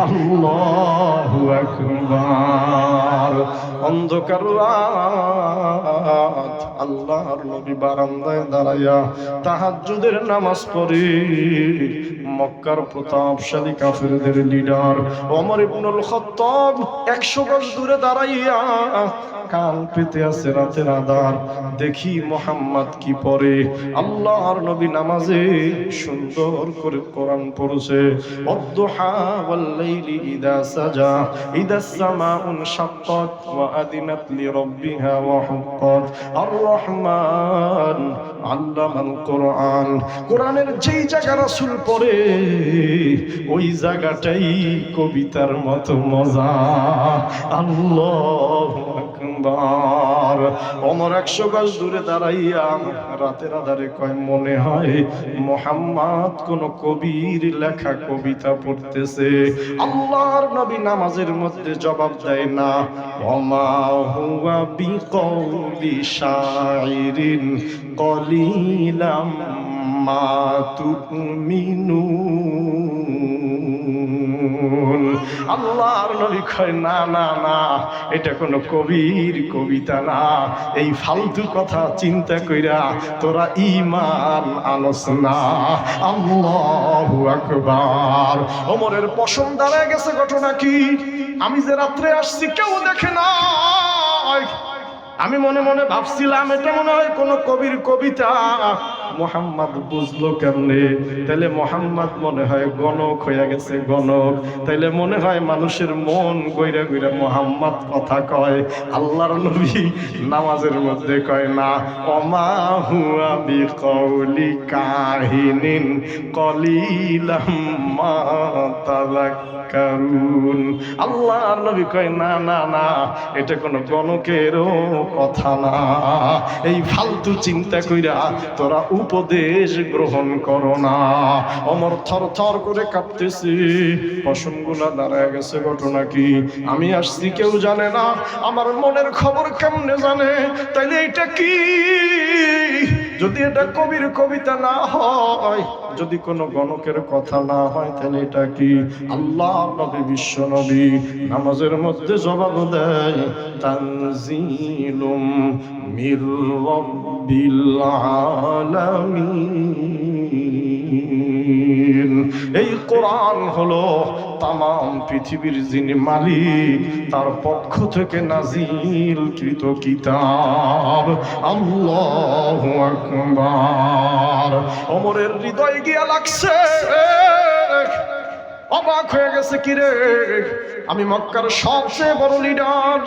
আল্লাহু আকবার। অন্ধকার রাত, আল্লাহর নবী বারান্দায় দাঁড়াইয়া তাহাজ্জুদের নামাজ পড়ে। মক্কার প্রতাপশালী কাফেরদের লিডার ওমর ইবনুল খাত্তাব 100 গজ দূরে দাঁড়াইয়া কান পেতে আছে রাতের আঁধার। দেখি মুহাম্মদ কি পড়ে। আল্লাহর নবী নামাজে সুন্দর করে কোরআন পড়ছে। ওয়াদ-দুহা ওয়াল-লাইলি ইযা সাজা ইযাস সামাউ শাক্কাত ওয়া আযিনাত লিরাব্বিহা ওয়া হুক্কাত আর-রহমান আল্লামাল কোরআন। কোরআনের যেই জায়গা রাসূল পড়ে ওই জায়গাটাই কবিতার মতো মজা। আল্লাহু আকবার। ওমর 100 গজ দূরে দাঁড়াইয়া রাতের আধারে কয় মনে হয় মুহাম্মদ কোন কবির লেখা কবিতা পড়তেছে। আল্লাহর নবী নামাজের মধ্যে জবাব দেয় না, ওমা হুয়া বিকৌলি শাইরিন কলিলাম মা তুমিনুন। আল্লাহর নবী কয় না না না, এটা কোনো কবির কবিতা না, এই ফালতু কথা চিন্তা কইরা তোরা ঈমান আনস না। আল্লাহু আকবার। ওমরের পশম দাঁড়ায় গেছে। ঘটনা কি? আমি যে রাত্রে আসছি কেউ দেখে না। আমি মনে মনে ভাবছিলাম এটা মনে হয় কোন কবির কবিতা। মোহাম্মদ বুঝলো কেমনে? তাইলে মোহাম্মদ মনে হয় গণক হয়ে গেছে, গণক। তাইলে মনে হয় মানুষের মন গইরা গইরা মোহাম্মদ কথা কয়। আল্লাহর নবী নামাজের মধ্যে কয় না, ওমা হুয়া বিকাউলি কাহিনিন কলিলাম মা তাযাক্কারুন। আল্লাহর নবী কয় না না না, এটা কোনো গণকেরও কথা না। এই ফালতু চিন্তা কইরা তোরা উপদেশ গ্রহণ করো না। ওমর থর থর করে কাঁপতেছে, পশমগুলা দাঁড়ায় গেছে। ঘটনা কি? আমি আসছি কেউ জানে না, আমার মনের খবর কেমনে জানে? তাইলে এটা কি? যদি এটা কবির কবিতা না হয়, যদি কোনো গণকের কথা না হয়, তাহলে এটা কি? আল্লাহ নবী, বিশ্ব নবী নামাজের মধ্যে জবাব দেয়, তানজিলুম মির রাব্বিল আলামিন। এই কোরআন হলো তামাম পৃথিবীর যিনি মালিক তার পক্ষ থেকে নাজিলকৃত কিতাব। আল্লাহু আকবার। ওমরের হৃদয় গিয়া লাগছে, অবাক হয়ে গেছে। কিরে, আমি মক্কার সবচেয়ে বড় লিডার,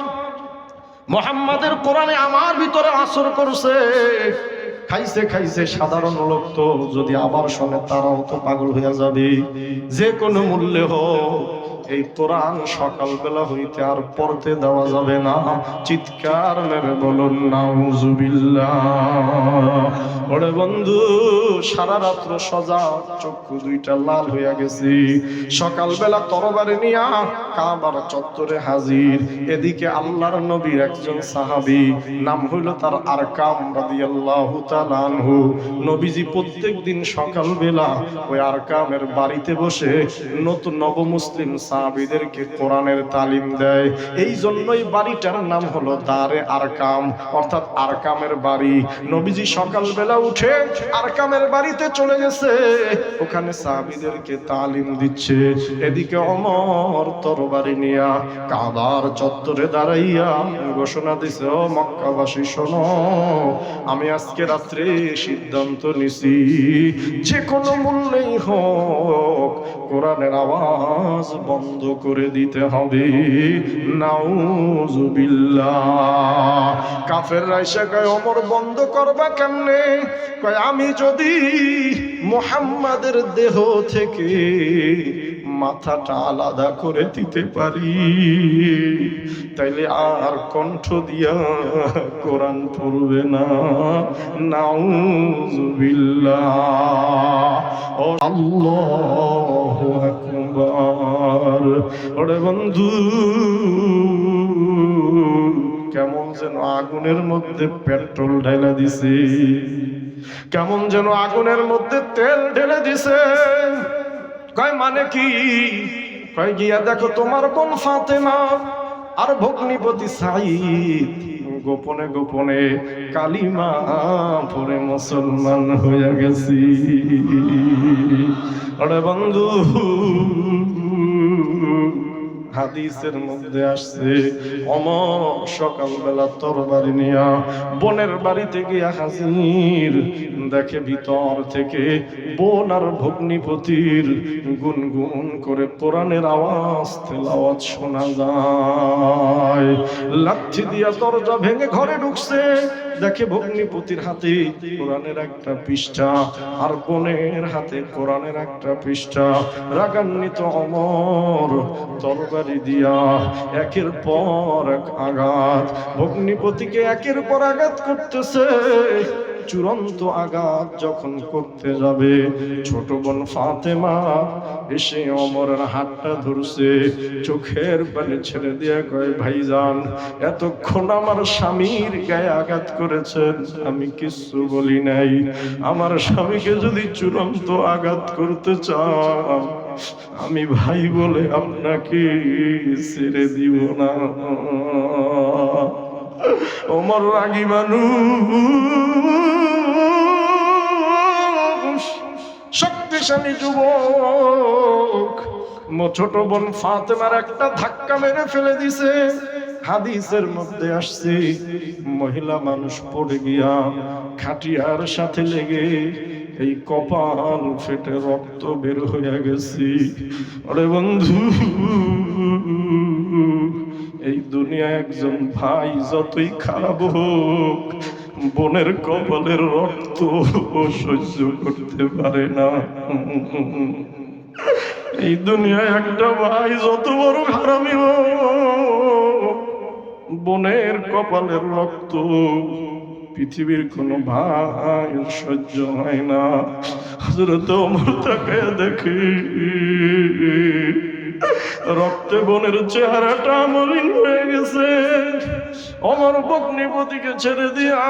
মুহাম্মাদের কোরআনে আমার ভিতরে আসর করছে। খাইছে খাইছে সাধারণ লোক তো যদি আবার শোনে তারাও তো পাগল হয়ে যাবে। যে কোনো মূল্যে হোক এই কোরআন সকালবেলা হইতে আর পড়তে দেওয়া যাবে না। চিৎকার মেরে বলুন নাউজুবিল্লাহ। ওরে বন্ধু, সারা রাত্র সজা, চক্ষু দুইটা লাল হইয়া গেছি। সকালবেলা তরবারি নিয়া কাবার চত্বরে হাজির। এদিকে আল্লাহর নবীর একজন সাহাবী, নাম হইল তার আরকাম রাদিয়াল্লাহু তাআলা আনহু। নবীজি প্রত্যেকদিন সকালবেলা ওই আরকামের বাড়িতে বসে নতুন নবমুসলিম সাহাবীদেরকে কোরআনের তালিম দেয়। এই জন্যই বাড়িটার নাম হলো দারে আরকাম, অর্থাৎ আরকামের বাড়ি। নবীজি সকালবেলা উঠে আরকামের বাড়িতে চলে গেছে, ওখানে সাহাবীদেরকে তালিম দিচ্ছে। এদিকে ওমর তরবারি নিয়া কাবার চত্বরে দাঁড়াইয়া ঘোষণা দিছে, ও মক্কাবাসী শোনো, আমি আজকে রাত্রে সিদ্ধান্ত নিছি, যে কোনো মূল্যেই হোক কোরআনের আওয়াজ বন্ধ করে দিতে হবে। নাউজুবিল্লাহ। কাফেররা এসে কয়, ওমর বন্ধ করবা কেমনে? কয়, আমি যদি মুহাম্মাদের দেহ থেকে মাথাটা আলাদা করে দিতে পারি, তাইলে আর কণ্ঠ দিয়া কোরআন পড়বে না। নাউজুবিল্লাহ। ও আল্লাহু আকবার। ওরে বন্ধু, কেমন যেন আগুনের মধ্যে পেট্রোল ঢেলে দিছে, কেমন যেন আগুনের মধ্যে তেল ঢেলে দিছে। কয় মানে কি? কয় গিয়া দেখো তোমার বোন ফাতেমা আর ভগ্নিপতি সাঈদ গোপনে গোপনে কালিমা পড়ে মুসলমান হয়ে গেছি। আরে বন্ধু, হাদিসের মধ্যে আসছে, ওমর সকালবেলা তরবারি নিয়া বোনের বাড়িতে গিয়া হাজির। দেখে ভিতর থেকে বোন আর ভগ্নিপতির গুনগুন করে কোরআনের আওয়াজ, তেলাওয়াত শোনা যায়। লাঠি দিয়া দরজা ভেঙে ঘরে ঢুকছে, দেখে ভগ্নিপতির হাতে কোরআনের একটা পৃষ্ঠা আর বোনের হাতে কোরআনের একটা পৃষ্ঠা। রাগান্বিত ওমর তরবারি দিয়া একের পর এক আঘাত, ভগ্নিপতিকে একের পর আঘাত করতেছে। চূড়ান্ত আঘাত যখন করতে যাবে, ছোট বোন ফাতেমা এসে ওমরের হাতটা ধরছে, চোখের পানি ছেড়ে দিয়ে কয়, ভাইজান এতক্ষণ আমার স্বামীর গায়ে আঘাত করেছেন, আমি কিছু বলি নাই। আমার স্বামীকে যদি চূড়ান্ত আঘাত করতে চান, আমি ভাই বলে আপনাকে ছেড়ে দিব না। ওমর রাগী মানুষ, শক্তিশালী যুবক, ছোট বোন ফাতেমার একটা ধাক্কা মেরে ফেলে দিছে। হাদিসের মধ্যে আসছে, মহিলা মানুষ পড়ে গিয়া খাটিয়ার সাথে লেগে এই কপাল ফেটে রক্ত বের হয়ে গেছে। আরে বন্ধু, এই দুনিয়া একজন ভাই যতই খারাপ হোক, বোনের কপালের রক্ত সহ্য করতে পারে না। এই দুনিয়ায় একটা ভাই যত বড় হারামি হোক, বোনের কপালের রক্ত পৃথিবীর কোন ভাই সহ্য হয় না। হযরত ওমর তাকে দেখে রক্তে বোনের চেহারাটা মলিন হয়ে গেছে। ওমর বকনিপতিকে ছেড়ে দিয়া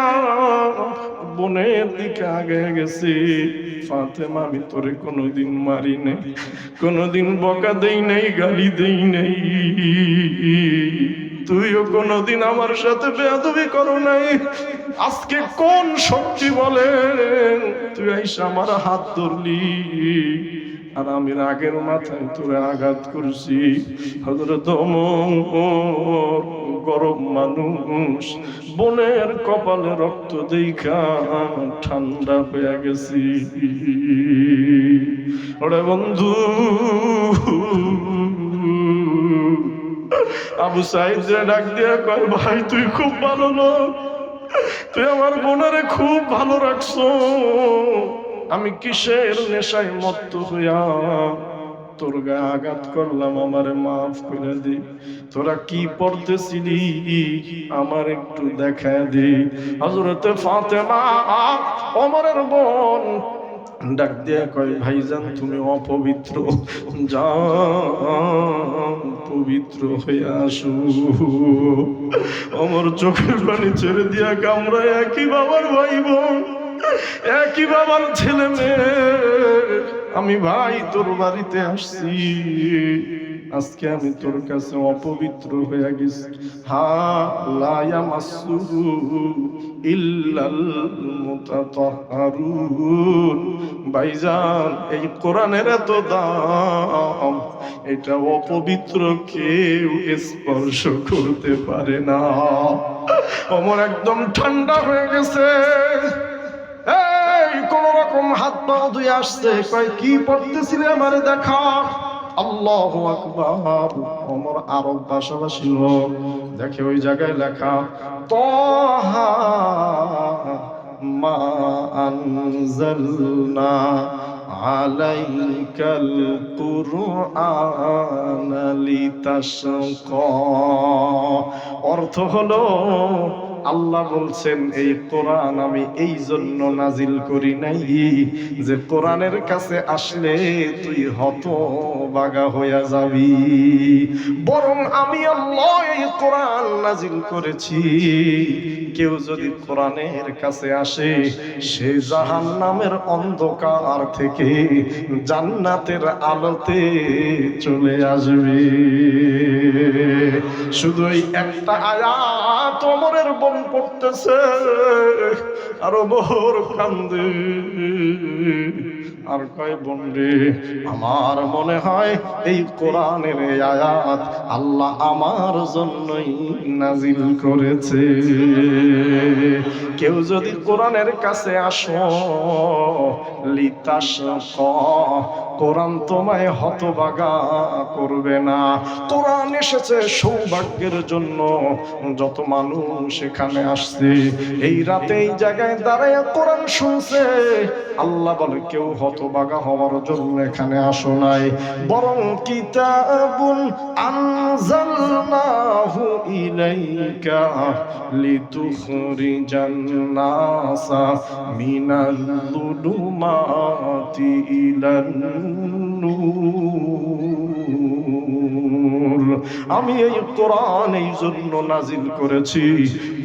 বোনের দিকে আগে গেছি। ফাতেমা, আমি তোরে কোনোদিন মারি নাই, কোনোদিন বকা দেই নাই, গালি দেই নাই, তুইও কোনোদিন আমার সাথে বেয়াদবি করো নাই। আজকে কোন শক্তি বলে তুই আইসা আমার হাত ধরলি, আর আমি রাগের মাথায় তোরে আঘাত করছি। হযরত ওমর গরম মানুষ, বোনের কপালে রক্ত দেখা ঠান্ডা হয়ে গেছি। ওরে বন্ধু, আবু সাইদ ডাক দিয়া কয়, ভাই তুই খুব ভালো লোক, তুই আমার বোনারে খুব ভালো রাখছো। আমি কিসের নেশায় মত্ত হইয়া তোর গায়ে আঘাত করলাম, আমারে মাফ করে দে। তোরা কি পড়তেছিলি আমার একটু দেখা দে। হযরতে ফাতেমা ওমরের বোন ডাক দিয়া কয়, ভাইজান তুমি অপবিত্র, যাও পবিত্র হয়ে আসো। ওমর চোখের পানি ছেড়ে দিয়া কামড়ায়, একই বাবার ভাই বোন, একই বাবার ছেলে মেয়ে, আমি ভাই তোর বাড়িতে আসছি, আজকে আমি তোর কাছে অপবিত্র হয়ে গেছি। হা লা ইয়ামাসসুহু ইল্লাল মুতাতাহহারুন। ভাইজান, এই কোরআনের এত দাম, এটা অপবিত্র কেউ স্পর্শ করতে পারে না। ওমর একদম ঠান্ডা হয়ে গেছে। এই কোন রকম হাত পা ধুয়ে আসছে, কয় কি পড়তেছিলে আমারে দেখা। আল্লাহু আকবার। ওমর আরব ভাষাভাষী লোক, দেখে ওই জায়গায় লেখা, তাহা মা আনজালনা আলাইকাল কুরআনা লিতাশকা। অর্থ হলো, আল্লাহ বলছেন এই কোরআন আমি এই জন্য নাজিল করি নাই যে কোরআনের কাছে আসলে তুই হতভাগা হয়ে যাবি, বরং আমি আল্লাহ এই কোরআন নাজিল করেছি কেউ যদি কোরআনের কাছে আসে সে জাহান্নামের অন্ধকার থেকে জান্নাতের আলোতে চলে আসবে। শুধু এই একটা আয়াত ওমরের বোন পড়তেছে, আরো বহর কান্দে, আর কয়, বোন রে, আমার মনে হয় এই কোরআনের আয়াত আল্লাহ আমার জন্যই নাজিল করেছে। কেউ যদি কোরআনের কাছে আসো লিতাশকা, কোরআন তোমায় হতভাগা করবে না। কোরআন এসেছে সৌভাগ্যের জন্য। যত মানুষ এখানে আসছে এই রাতে এই জায়গায় দাঁড়ায় কোরআন শুনছে, আল্লাহ বলে কেউ হতবাগা হওয়ার জন্য এখানে আসো নাই, বরং কিতাবুন আনজালনাহু ইলাইকা লিতুখরিজান নাসা মিনাল যুলুমাতি ইলান নূর। আমি এই কোরআন এই জন্য নাজিল করেছি,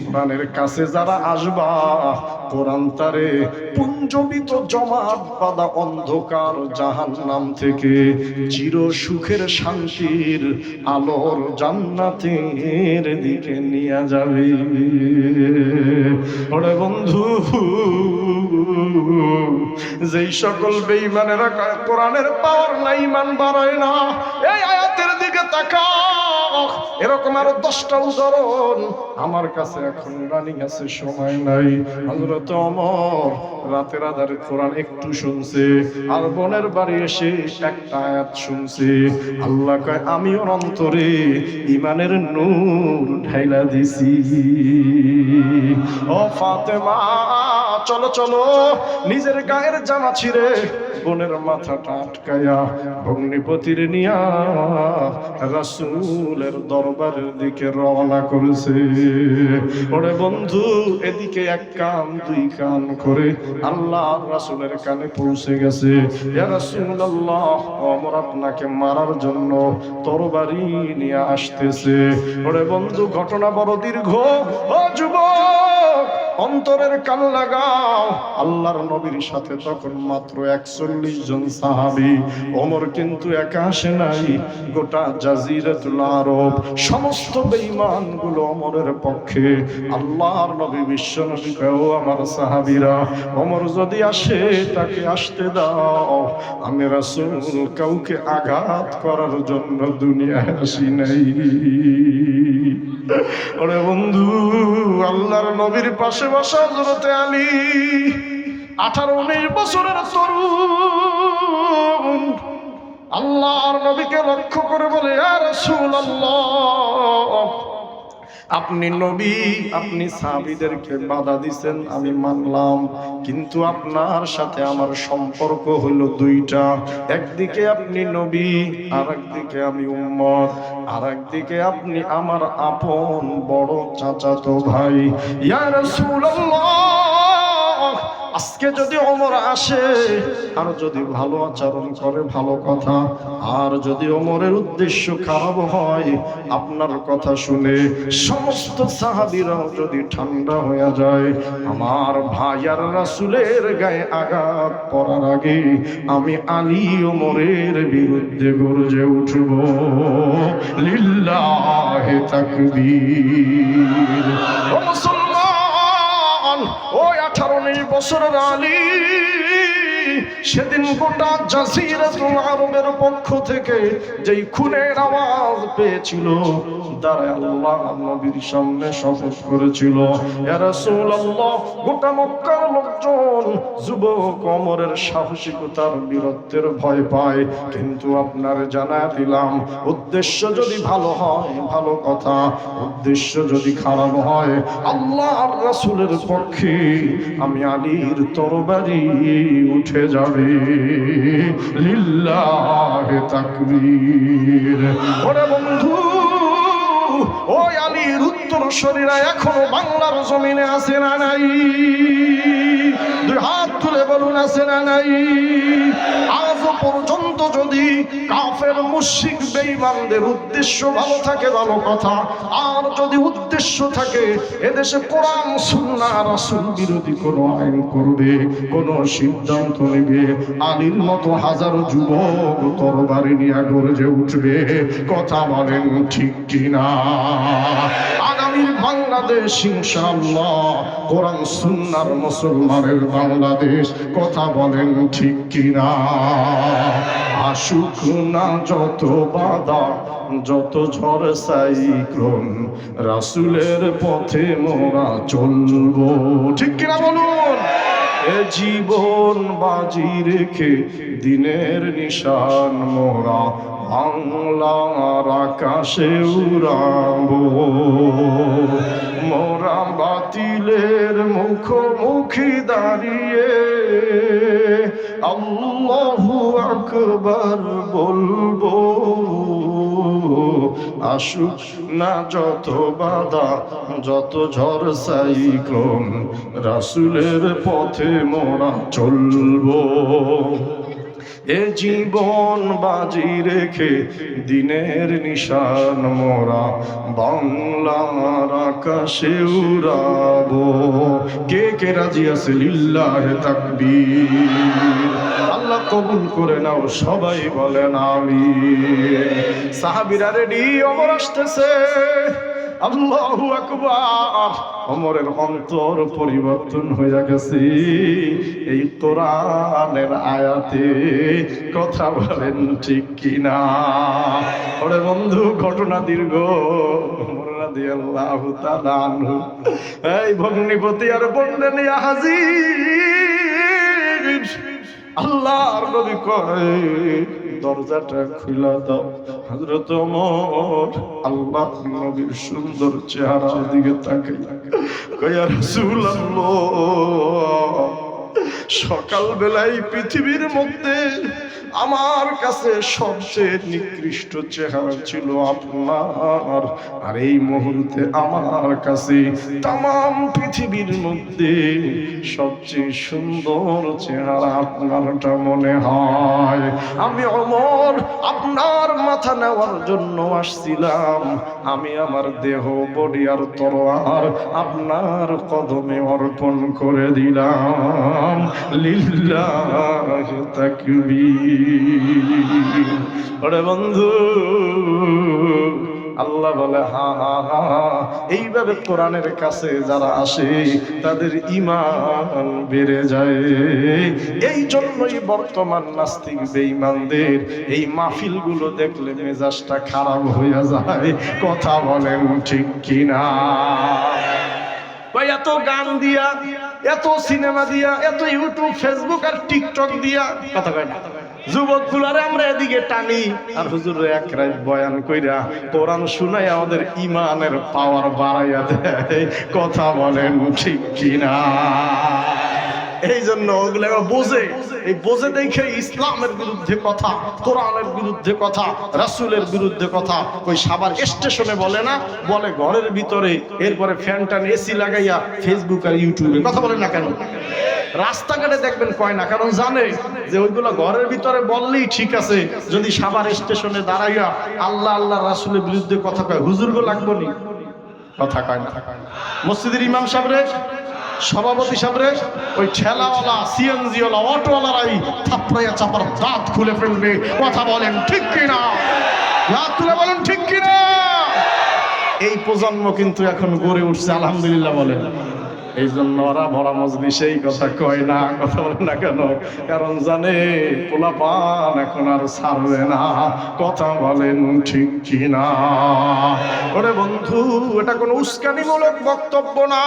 কোরআনের কাছে যারা আসবা, কোরআন তারে পুঞ্জবিত জমাট বাঁধা অন্ধকার জাহান্নাম থেকে চির সুখের শান্তির আলোর জান্নাতের দিকে নিয়ে যাবে। ওরে বন্ধু, যেই সকল বেঈমানেরা কোরআনের পাওয়ার না, ঈমান বাড়ায় না, এই আয়াতের দিকে তাকাও। এরকম আরো 10টা উদাহরণ আমার কাছে এখন রানিং আছে, সময় নাই। হযরত ওমর রাতের আধারে কোরআন একটু শুনছে, আর বোনের বাড়ি এসে একটা আয়াত শুনছে। আল্লাহ কয় আমি ওর অন্তরে ঈমানের নূর ঢাইলা দিছি। ও ফাতেমা, চলো চলো, নিজের গায়ের জামা ছিঁড়ে বোনের মাথাটা আটকায়া ভগ্নিপতির নিয়া রাসূলের দরবারের দিকে রওনা করেছে। ওরে বন্ধু, এদিকে এক কান দুই কান করে আল্লাহ রাসূলের কানে পৌঁছে গেছে। ইয়া রাসূলুল্লাহ, ওমর আপনাকে মারার জন্য তরবারি নিয়ে আসতেছে। ওরে বন্ধু, ঘটনা বড় দীর্ঘ। ও যুবক, অন্তরের কান লাগাও। আল্লাহর নবীর সাথে তখন মাত্র 41 জন সাহাবী। ওমর কিন্তু একা আসে নাই, গোটা জাজিরাতুল আরব সমস্ত বেঈমান গুলো ওমরের পক্ষে। আল্লাহর নবী বিশ্ব নবী কয়, ও আমার সাহাবীরা, ওমর যদি আসে তাকে আসতে দাও। আমি রাসূল কাউকে আঘাত করার জন্য দুনিয়ায় আসি নাই। ওরে বন্ধু, আল্লাহর নবীর পাশে বসা হযরতে আলী 18-19 বছরের তরুণ আল্লাহর নবীকে লক্ষ্য করে বলে, ইয়া রাসূলুল্লাহ, আপনি নবী, আপনি সাহাবীদেরকে বাধা দিবেন আমি মানলাম, কিন্তু আপনার সাথে আমার সম্পর্ক হলো দুইটা। একদিকে আপনি নবী, আর একদিকে আমি উম্মত, আর একদিকে আপনি আমার আপন বড় চাচাতো ভাই। ইয়া রাসূলুল্লাহ, আজকে যদি ওমর আসে আর যদি ভালো আচরণ করে ভালো কথা, আর যদি ওমরের উদ্দেশ্য খারাপ হয়, আপনার কথা শুনে সমস্ত সাহাবীরাও যদি ঠান্ডা হয়ে যায়, আমার ভাই আর রাসূলের গায়ে আঘাত পড়ার আগে আমি আলী ওমরের বিরুদ্ধে গর্জে উঠব। লিল্লাহি তাকবীর। ও মুসলমান, ওই 18-19 বছরের আলী সেদিন গোটা জাজিরাতুল আরবের পক্ষ থেকে যেই খুনের আওয়াজ পেয়েছিল, দাঁড়ায় আল্লাহ নবীর সামনে শপথ করেছিল, ইয়া রাসূলুল্লাহ, গোটা মক্কার লোকজন যুবক ওমরের সাহসিকতার বীরত্বের ভয় পায়, কিন্তু আপনার জানায় দিলাম, উদ্দেশ্য যদি ভালো হয় ভালো কথা, উদ্দেশ্য যদি খারাপ হয় আল্লাহর রাসূলের পক্ষে আমি আলীর তরবারি উঠে যাবে। লিল্লাহি তাকবীর। ওরে বন্ধু, ওই আলীর উত্তরসূরিরা এখনো বাংলার জমিনে আছে না নাই? দুই হাত তুলে বলুন, আছে না নাই? আজ পর্যন্ত যদি কাফের মুশরিক বেঈমানদের উদ্দেশ্য ভালো থাকে ভালো কথা, আর যদি উদ্দেশ্য থাকে এদেশে কোরআন সুন্নাহ রাসূল বিরোধী কোন আইন করবে, কোন সিদ্ধান্ত নেবে, আলীর মতো হাজারো যুবক তরবারি নিয়ে গর্জে উঠবে। কথা বলেন ঠিক কিনা? আগামী বাংলাদেশ ইনশাআল্লাহ কোরআন সুন্নাহর মুসলমানের বাংলাদেশ। কথা বলেন ঠিক কিনা? আসুক না যত বাধা, যত ঝড় সাইক্লোন, রাসূলের পথে মোরা চলবো। ঠিক কিনা বলুন? এ জীবন বাজি রেখে দিনের নিশান মোরা বাংলার আকাশে উড়াবো। মোরা বাতিলের মুখোমুখি দাঁড়িয়ে আল্লাহু আকবার বলবো, আসুক না যত বাধা যত ঝড় সাইক্লোন, রাসূলের পথে মোরা চলবো। এ জীবন বাজি রেখে দিনের নিশান মোরা বাংলার আকাশে উড়াবো। কে কে রাজি আছে? লিল্লাহে তাকবীর। আল্লাহ কবুল করে নাও, সবাই বলেন আমিন। সাহাবীরা রেডি, ওমর আসতেছে। আল্লাহু আকবার। ওমরের অন্তর পরিবর্তন হয়ে গেছে এই কোরআনের আয়াতে। কথা বলেন ঠিক কিনা? ওরে বন্ধু, ঘটনা দীর্ঘ। ওমর রাদিয়াল্লাহু তাআলা আনহু এই ভগ্নিপতি আর বললেন, ইয়া হাজির, আল্লাহর নবী কয় দরজাটা খুলে দাও। হযরত ওমর আল্লাহ নবীর সুন্দর চেহারার দিকে তাকাইয়া কয়, ইয়া রাসূলুল্লাহ, সকাল বেলায় পৃথিবীর মধ্যে আমার কাছে সবচেয়ে নিকৃষ্ট চেহারা ছিল আপনার, আর এই মুহূর্তে আমার কাছে তাম পৃথিবীর মধ্যে সবচেয়ে সুন্দর চেহারা আপনারটা মনে হয়। আমি ওমর আপনার মাথা নেওয়ার জন্য আসছিলাম। আমি আমার দেহ, বডি আর তলোয়ার আপনার কদমে অর্পণ করে দিলাম। লিল্লাহি তাকবীর। ওরে বন্ধু, আল্লাহ বলে হা হা হা, এইভাবে কোরআনের কাছে যারা আসে তাদের ঈমান বেড়ে যায়। এই জন্যই বর্তমান নাস্তিক বেঈমানদের এই মাহফিলগুলো দেখলে মেজাজটা খারাপ হয়ে যায়। কথা বলেন ঠিক কিনা? এত গান দিয়া, এত সিনেমা দিয়া, এত ইউটিউব, ফেসবুক আর টিকটক দিয়া কথা কয় না। যুবক গুলারে আমরা এদিকে টানি, আর হুজুর এক রাত বয়ান কইরা কোরআন শুনাই আমাদের ইমানের পাওয়ার বাড়াইয়া দেয়। কথা বলেন ঠিক কিনা? এই জন্য ওগুলো বোঝে, এই বোঝে দেখে ইসলামের বিরুদ্ধে কথা, কোরআনের বিরুদ্ধে কথা, রাসূলের বিরুদ্ধে কথা ওই সাভার স্টেশনে বলে না, বলে ঘরের ভিতরে। এরপরে ফ্যান টান এসি লাগাইয়া ফেসবুক আর ইউটিউবে কথা বলেন না কেন? রাস্তাঘাটে দেখবেন কয় না, কারণ জানে যে ওইগুলো ঘরের ভিতরে বললেই ঠিক আছে। যদি সাভার স্টেশনে দাঁড়াইয়া আল্লাহ আল্লাহ রাসূলের বিরুদ্ধে কথা কয়, হুজুরগো লাগবো নি? কথা কয় না। মসজিদের ইমাম সাহেবরে, সভাপতি সাহেবরে, ওই ঠেলাওয়ালা, সিএনজিওয়ালা, অটোওয়ালারাই থাপড়াইয়া চাপার দাঁত খুলে ফেলবে। কথা বলেন ঠিক কিনা? দাঁত তুলে বলেন ঠিক কিনা? এই প্রজন্ম কিন্তু এখন গড়ে উঠছে, আলহামদুলিল্লাহ বলেন। এই জন্য ওরা ভরা মজলিসে এই কথা কয় না। কথা বলে না কেন? কারণ জানে পোলাপান এখন আর ছাড়বে না। কথা বলেন ঠিক কিনা? ওরে বন্ধু, এটা কোনো উস্কানিমূলক বক্তব্য না।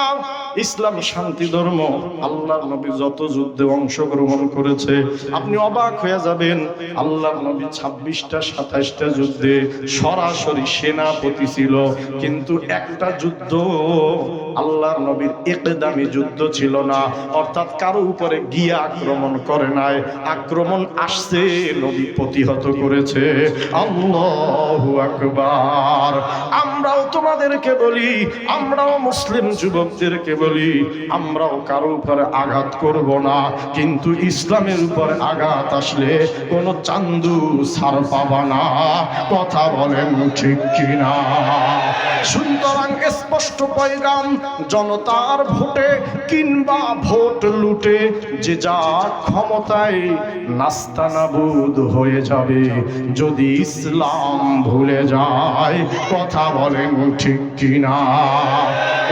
ইসলাম শান্তি ধর্ম। আল্লাহর নবী যত যুদ্ধে অংশগ্রহণ করেছে আপনি অবাক হয়ে যাবেন। আল্লাহর নবী 26টা 27টা যুদ্ধে সরাসরি সেনাপতি ছিল, কিন্তু একটা যুদ্ধ আল্লাহর নবীর ইকদামি যুদ্ধ ছিল না, অর্থাৎ কারো উপরে গিয়ে আক্রমণ করে নাই। আক্রমণ আসছে, নবী প্রতিহত করেছে। আল্লাহু আকবার। আমরাও তোমাদেরকে বলি, আমরাও মুসলিম যুবকদেরকে বলি, আমরাও কারো উপরে আঘাত করব না, কিন্তু ইসলামের উপরে আঘাত আসলে কোনো চান্দু ছাড় পাবা না। কথা বলেন ঠিক কিনা? সুতরাং স্পষ্ট পয়গাম, জনতার ভোটে কিংবা ভোট লুটে যে যা ক্ষমতায় নাস্তানাবুদ হয়ে যাবে যদি ইসলাম ভুলে যায়। কথা বলেন ঠিক কিনা?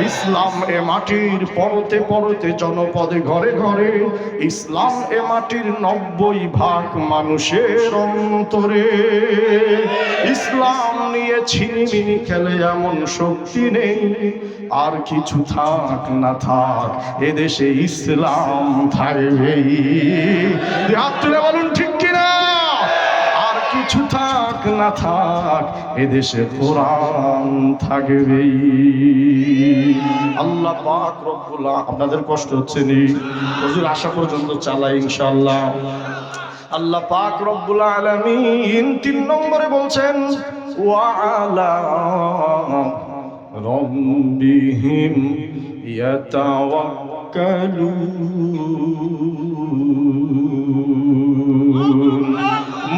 ইসলাম এ মাটির পরতে পরতে জনপদে ঘরে ঘরে, ইসলাম এ মাটির 90% মানুষের অন্তরে। ইসলাম নিয়ে ছিনিমিনি খেলে এমন শক্তি নেই, আর কিছু থাক না থাক এদেশে ইসলাম থাকবেই। হাত তুলে বলুন ঠিক কিনা? আর কিছু থাক না থাক, এদেশে কোরআন থাকবেই। আল্লাহ পাক রব্বুল আপনাদের কষ্ট হচ্ছে নি হুজুর আসা পর্যন্ত চালাই ইনশাআল্লাহ। আল্লাহ পাক রব্বুল আলামিন 3 নম্বরে বলছেন ওয়া আলা রব্বিহিম ইয়াতাওয়াক্কালুন।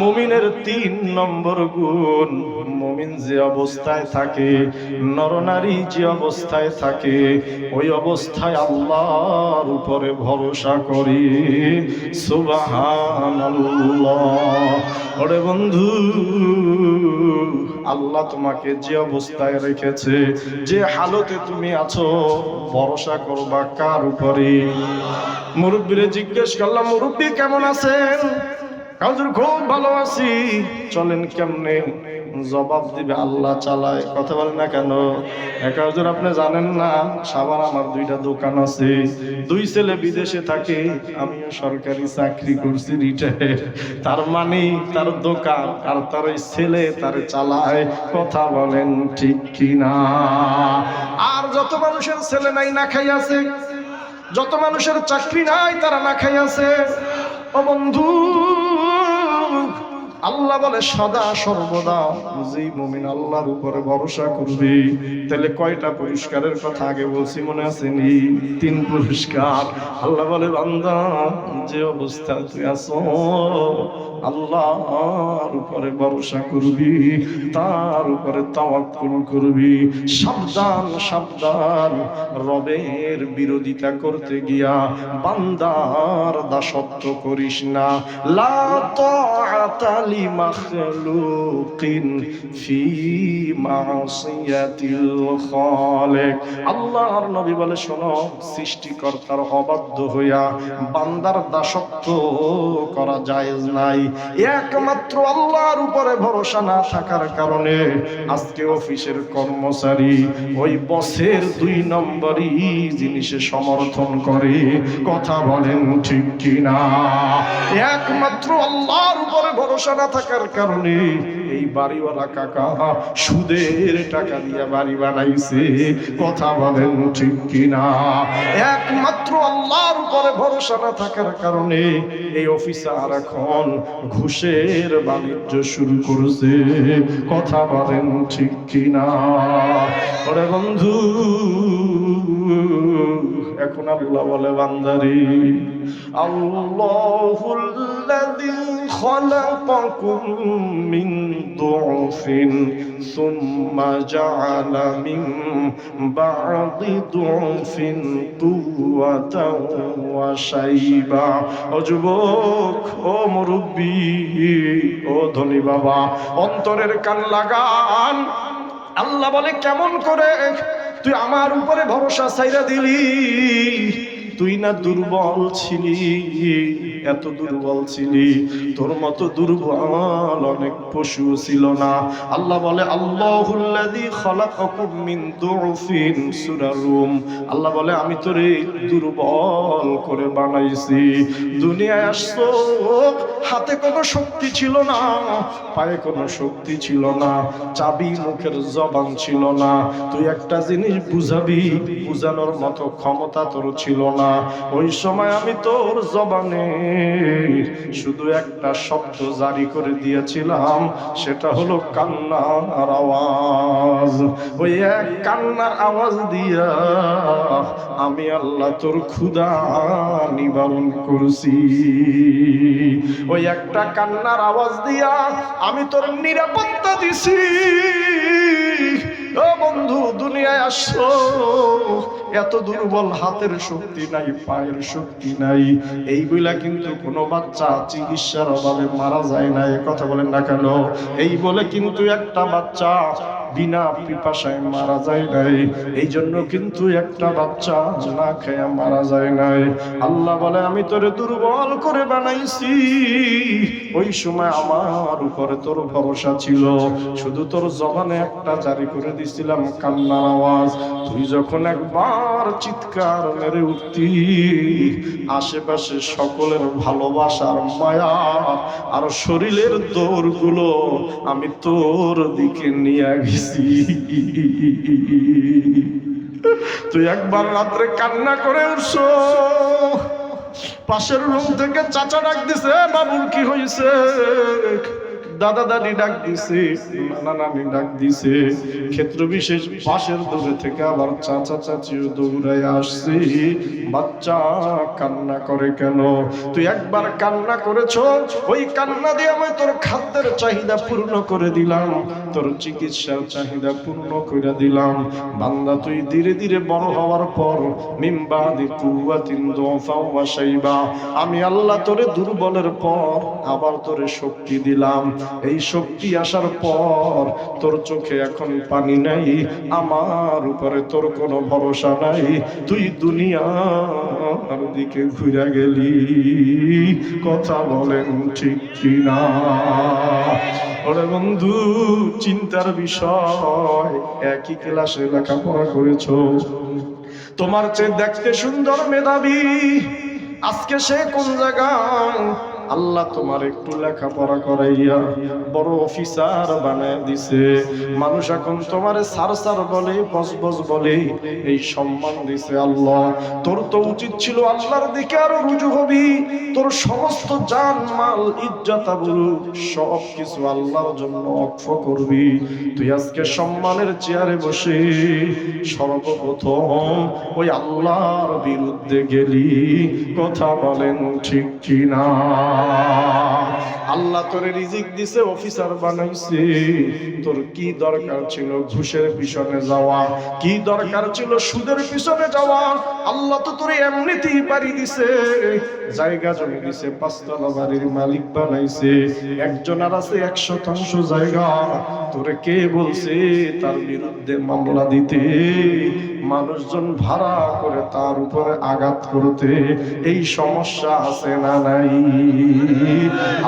মুমিনের 3 নম্বর গুণ, মুমিন যে অবস্থায় থাকে, নরনারী যে অবস্থায় থাকে, ওই অবস্থায় আল্লাহর উপরে ভরসা করি। সুবহানাল্লাহ। ওরে বন্ধু, আল্লাহ তোমাকে যে অবস্থায় রেখেছে, যে হালতে তুমি আছো, ভরসা করবা কার উপরে? মুরব্বীরে জিজ্ঞেস করলাম, মুরব্বী কেমন আছেন? হুজুর খুব ভালো আছি। চলেন কেমনে? জবাব দিবে আল্লাহ চালায়। কথা বলেন না কেন? একা হুজুর আপনি জানেন না, সাবার আমার 2টা দোকান আছে, 2 ছেলে বিদেশে থাকে, আমিও সরকারি চাকরি করছি রিটায়ার। তার মানে তার দোকান আর তার ওই ছেলে তার চালায়। কথা বলেন ঠিক কিনা? আর যত মানুষের ছেলে নাই না খাই আছে, যত মানুষের চাকরি নাই তারা না খাই আছে। ও বন্ধু, আল্লাহ বলে সদা সর্বদা যে মুমিন আল্লাহর উপরে ভরসা করবে, তাহলে কয়টা পুরস্কারের কথা আগে বলছি মনে আছে নি? 3 পুরস্কার। আল্লাহ বলে বান্দা যে অবস্থা তুই আছো, আল্লাহর উপরে ভরসা করবি, তার উপরে তাওয়াক্কুল করবি। সাবধান সাবধান, রবের বিরোধিতা করতে গিয়া বান্দার দাসত্ব করিস না। লা তাআতা লিমাখলুকিন ফি মাসিয়াতিল খালিক। আল্লাহর নবী বলে শোনো, সৃষ্টিকর্তার অবাধ্য হইয়া বান্দার দাসত্ব করা জায়েজ নাই। একমাত্র আল্লাহর উপরে ভরসা না থাকার কারণে আজকে অফিসের কর্মচারী ওই বসের 2 নম্বরই জিনিসে সমর্থন করে। কথা বলেন ঠিক কিনা? একমাত্র আল্লাহর উপরে ভরসা না থাকার কারণে এই বাড়িওয়ালা কাকা সুদের টাকা দিয়ে বাড়ি বানাইছে। কথা বলেন ঠিক কিনা? একমাত্র আল্লাহর উপরে ভরসা না থাকার কারণে এই অফিসার এখন ঘুষের বাণিজ্য শুরু করেছে। কথা বলেন ঠিক কিনা? ওরে বন্ধু, এখন আল্লাহ বলে বান্দারে, আল্লাহুল্লাযী খালাকাকুম মিন দুফিন সুম্মা জাআলা মিন বা'দি দুফিন কুওয়াতাও ওয়া শাইবা। ও যুবক, ও মুরব্বী, ও ধনী বাবা, অন্তরের কান লাগান। আল্লাহ বলে কেমন করে তুই আমার উপরে ভরসা ছাইরা দিলি? তুই না দুর্বল ছিলি, এত দুর্বল ছিলি, তোর মতো দুর্বল অনেক পশু ছিল না। আল্লাহ বলে আল্লাহুল্লাযী খালাকাকুম মিন দুফিন, সূরা রুম। আল্লাহ বলে আমি তোরে দুর্বল করে বানাইছি। দুনিয়ায় আসছো, হাতে কোনো শক্তি ছিল না, পায়ে কোনো শক্তি ছিল না, চাবি মুখের জবান ছিল না, তুই একটা জিনিস বুঝাবি, বুঝানোর মতো ক্ষমতা তোর ছিল না। ওই সময় আমি তোর জবানে শুধু একটা শব্দ জারি করে দিয়েছিলাম, সেটা হলো কান্নার আওয়াজ। ওই এক কান্নার আওয়াজ দিয়া আমি আল্লাহ তোর ক্ষুধা নিবারণ করছি। ওই একটা কান্নার আওয়াজ দিয়া আমি তোর নিরাপত্তা দিছি। ও বন্ধু, দুনিয়ায় আসছো, এত দুর্বল, হাতের শক্তি নাই, পায়ের শক্তি নাই, এইগুলা কিন্তু কোনো বাচ্চা চিকিৎসার অভাবে মারা যায় না। কথা বলেন না কেন? এই বলে কিন্তু একটা বাচ্চা বিনা পিপাসায় মারা যায় নাই, এই জন্য কিন্তু একটা বাচ্চা না খেয়ে মারা যায় নাই। আল্লাহ বলে আমি তোরে দুর্বল করে বানাইছি, ওই সময় আমার উপরে তোর ভরসা ছিল, শুধু তোর জবানে একটা জারি করে দিছিলাম কান্নার আওয়াজ। তুই যখন একবার চিৎকার মেরে উঠতি, আশেপাশে সকলের ভালোবাসার মায়া আর শরীরের দৌড়গুলো আমি তোর দিকে নিয়ে গেছি। তুই একবার রাত্রে কান্না করে উঠছো, পাশের রুম থেকে চাচা ডাক দিছে, বাবুর কি হয়েছে? দাদা দাদি ডাক দিছে, নানা নানি ডাক দিছে, ক্ষেত্র বিশেষ পাশের দূরে থেকে আবার চাচা চাচিও দৌড়ায় আসছে। বাচ্চা কান্না করে কেন? তুই একবার কান্না করেছো, ওই কান্না দিয়ে আমি তোর খাদ্যের চাহিদা পূর্ণ করে দিলাম, তোর চিকিৎসার চাহিদা পূর্ণ করে দিলাম। বান্দা তুই ধীরে ধীরে বড় হওয়ার পর মিম্বাদি কুওয়াতিন দুফা ওয়া শাইবা, আমি আল্লাহ তোরে দুর্বলের পর আবার তোরে শক্তি দিলাম। এই শক্তি আসার পর তোর চোখে এখন পানি নাই, আমার উপরে তোর কোনো ভরসা নাই, তুই দুনিয়ার দিকে ঘুরে গেলি। কথা বলেন ঠিক কিনা? ওরে বন্ধু, চিন্তার বিষয়, একই ক্লাসে লেখাপড়া করেছো, তোমার চেয়ে দেখতে সুন্দর মেধাবী, আজকে সে কোন জায়গায়? আল্লাহ তোমার একটু লেখাপড়া করাইয়া বড় অফিসার বানায় দিছে। মানুষ এখন তোমার সার সার বলে, বস বস বলে, এই সম্মান দিছে আল্লাহ। তোর তো উচিত ছিল আল্লাহর দিকে আরো রুজু হবি, তোর সমস্ত জান মাল ইজ্জত আবরু সব কিছু আল্লাহর জন্য ওয়াকফ করবি। তুই আজকে সম্মানের চেয়ারে বসে সর্বপ্রথম ওই আল্লাহর বিরুদ্ধে গেলি। কথা বলেন ঠিক কিনা? আল্লাহ তোরে রিজিক দিছে, অফিসার বানাইছে, তোর কি দরকার ছিল ঘুষের পিছনে যাওয়া? কি দরকার ছিল সুদের পিছনে যাওয়া? আল্লাহ তো তোরে এমনিতেই বাড়ি দিছে, জায়গা জমি দিছে, 5 তলা বাড়ির মালিক বানাইছে, একজন আর আছে 100% জায়গা। তোরে কে বলছে তার বিরুদ্ধে মামলা দিতে, মানুষজন ভাড়া করে তার উপরে আঘাত করতে? এই সমস্যা আছে না নাই?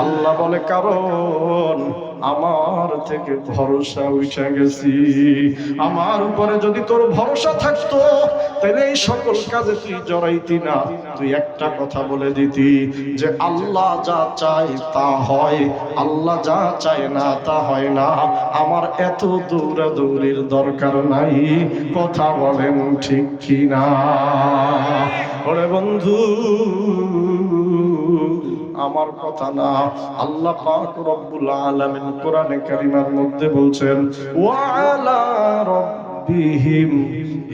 আল্লাহ বলে কারণ আমার থেকে ভরসা উঠে গেছি। আমার উপরে যদি তোর ভরসা থাকতো, তাহলে এই সকল কাজে তুই জড়াইতি না। তুই একটা কথা বলে দিতি যে আল্লাহ যা চায় তা হয়, আল্লাহ যা চায় না তা হয় না, আমার এত দৌড়াদৌড়ির দরকার নাই। কথা বলেন ঠিক কিনা? ওরে বন্ধু, আমার কথা না, আল্লাহ পাক রব্বুল আলামিন কোরআনে কারীমের মধ্যে বলছেন ওয়া আলা রাব্বিহিম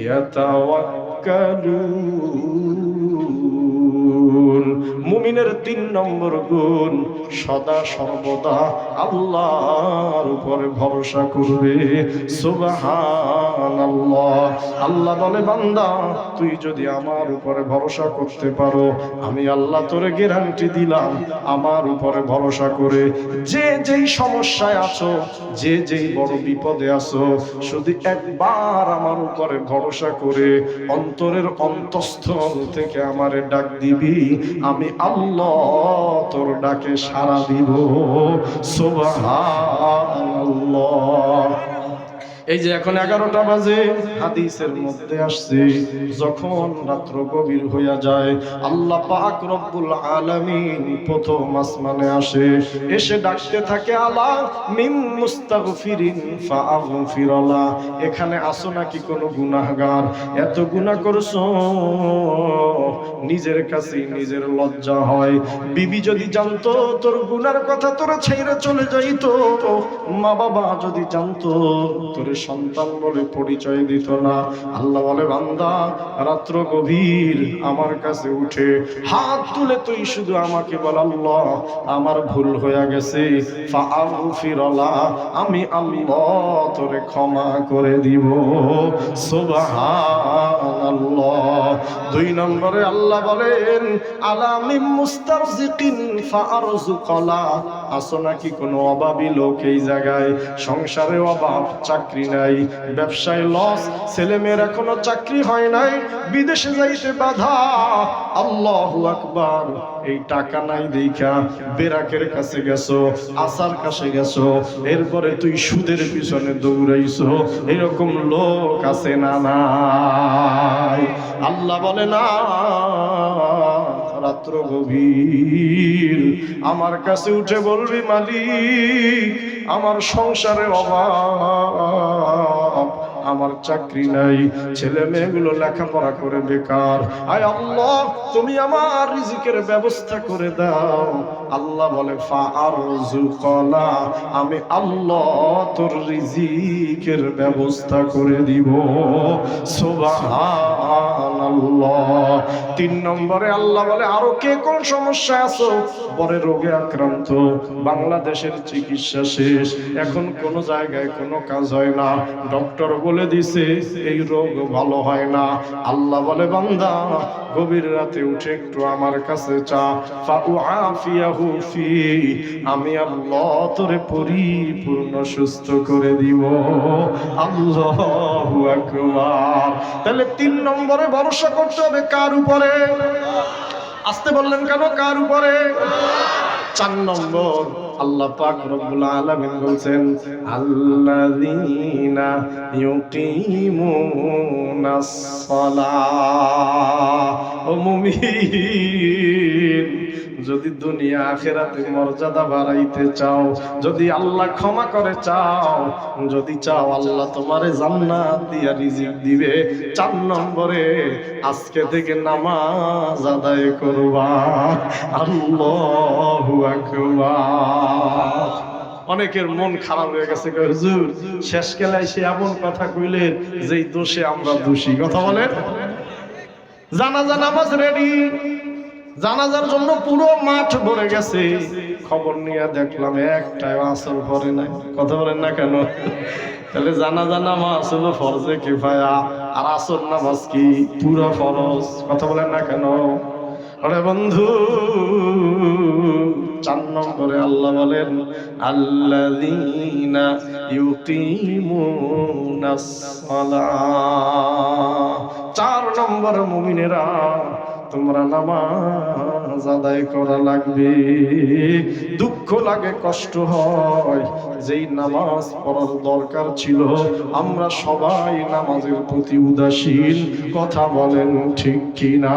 ইয়াতাওয়াক্কালুন। মুমিনের 3 নম্বর গুণ, সদা সর্বদা আল্লাহর উপরে ভরসা করবে। সুবহানাল্লাহ। আল্লাহ বলে বান্দা তুই যদি আমার উপরে ভরসা করতে পারো, আমি আল্লাহ তোরে গ্যারান্টি দিলাম, আমার উপরে ভরসা করে যে যেই সমস্যায় আছো, যে যেই বড় বিপদে আছো, শুধু একবার আমার উপরে ভরসা করে অন্তরের অন্তঃস্থল থেকে আমারে ডাক দিবি, আমি আল্লাহ তোর ডাকে সাড়া দিব। সুবহানাল্লাহ। এই যে এখন 11টা বাজে, হাদিসের মধ্যে আসছে যখন রাত্র গভীর হইয়া যায়, আল্লাহ পাক রব্বুল আলামিন প্রথম আসমানে আসে, এসে ডাকতে থাকে আলা মিন মুস্তাগফিরিন ফাআগফিরালা। এখানে আসো নাকি কোনো গুনাহগার? এত গুনাহ করছো নিজের কাছে নিজের লজ্জা হয়। বিবি যদি জানতো তোর গুনার কথা, তোরা ছেড়ে চলে যাইতো। মা বাবা যদি জানতো, তোর সন্তান বলে পরিচয় দিত না। আল্লাহ বলে বান্দা রাত্র গভীর আমার কাছে উঠে হাত তুলে তুই শুধু আমাকে বল আল্লাহ আমার ভুল হয়ে গেছে, ফাআগফিরালা, আমি আল্লাহ তোরে ক্ষমা করে দিব। সুবহানাল্লাহ। 2 নম্বরে আল্লাহ বলেন আলা মিন মুস্তারজিকিন ফাআরযুকালা। আসো নাকি কোনো অভাবী লোক এই জায়গায়? সংসারে অভাব, চাকরি চাকরি নাই, ব্যবসায় লস, ছেলে মেয়ের এখনো চাকরি হয় নাই, বিদেশে যাইতে বাধা। আল্লাহু আকবার। এই টাকা নাই দেখা বেরাকের কাছে গেছো, আসার কাছে গেছো, এরপরে তুই সুদের পিছনে দৌড়াইছো, এরকম লোক আছে না নাই? আল্লাহ বলে না, রাত্র গভীর আমার কাছে উঠে বলবি মালিক আমার সংসারে অভাব, আমার চাকরি নাই, ছেলে মেয়েগুলো লেখাপড়া করে বেকার, আয় আল্লাহ তুমি আমার রিজিকের ব্যবস্থা করে দাও। আল্লাহ বলে ফাআরযুকনা, আমি আল্লাহ তোর রিজিকের ব্যবস্থা করে দিব। সুবহানাল্লাহ। 3 নম্বরে আল্লাহ বলে আরো কে কোন সমস্যা আছো, বড় রোগে আক্রান্ত, বাংলাদেশের চিকিৎসা শেষ, এখন কোন জায়গায় কোনো কাজ হয় না, ডক্টর বলে দিছে এই রোগ ভালো হয় না। আল্লাহ বলে বান্দা গভীর রাতে উঠে একটু আমার কাছে চা, ফাউআফিয়াহু ফি, আমি আল্লাহ তোরে পরিপূর্ণ সুস্থ করে দিব। আল্লাহু আকবার। তাহলে 3 নম্বরে ভরসা করতে হবে কার উপরে? আসতে বললেন কেন? কার উপরে? 4 নম্বর আল্লাহ পাক রব্বুল আলামিন বলছেন আল্লাযীনা ইউকিমুনাস সালাহ। ও মুমিন, যদি দুনিয়া আখিরাতে মর্যাদা বাড়াইতে চাও, যদি আল্লাহ ক্ষমা করে চাও, যদি চাও আল্লাহ তোমারে জান্নাত দিয়া রিজিক দিবে, 4 নম্বরে আজকে থেকে নামাজ আদায় করবা। আল্লাহু আকবার। অনেকের মন খারাপ হয়ে গেছে, হুজুর শেষ বেলায় সে এমন কথা কইলেন যেই দোষে আমরা দোষী। কথা বলেন, জানাজা নামাজ রেডি, জানাজার জন্য পুরো মাঠ ভরে গেছে, খবর নিয়ে দেখলাম একটাও আসর পড়ে নাই। কথা বলেন না কেন? তাহলে জানাজা নামাজ হলো ফরজে কিফায়া, আর আসর নামাজ কি পুরো ফরজ। কথা বলেন না কেন? আরে বন্ধু, 4 নম্বরে আল্লাহ বলেন আল্লাযীনা ইউকিমুনাস সালাহ। 4 নম্বর মুমিনেরা, তোমরা নামাজ আদায় করা লাগবে। দুঃখ লাগে, কষ্ট হয়, যেই নামাজ পড়ার দরকার ছিল আমরা সবাই নামাজের প্রতি উদাসীন। কথা বলেন ঠিক কিনা?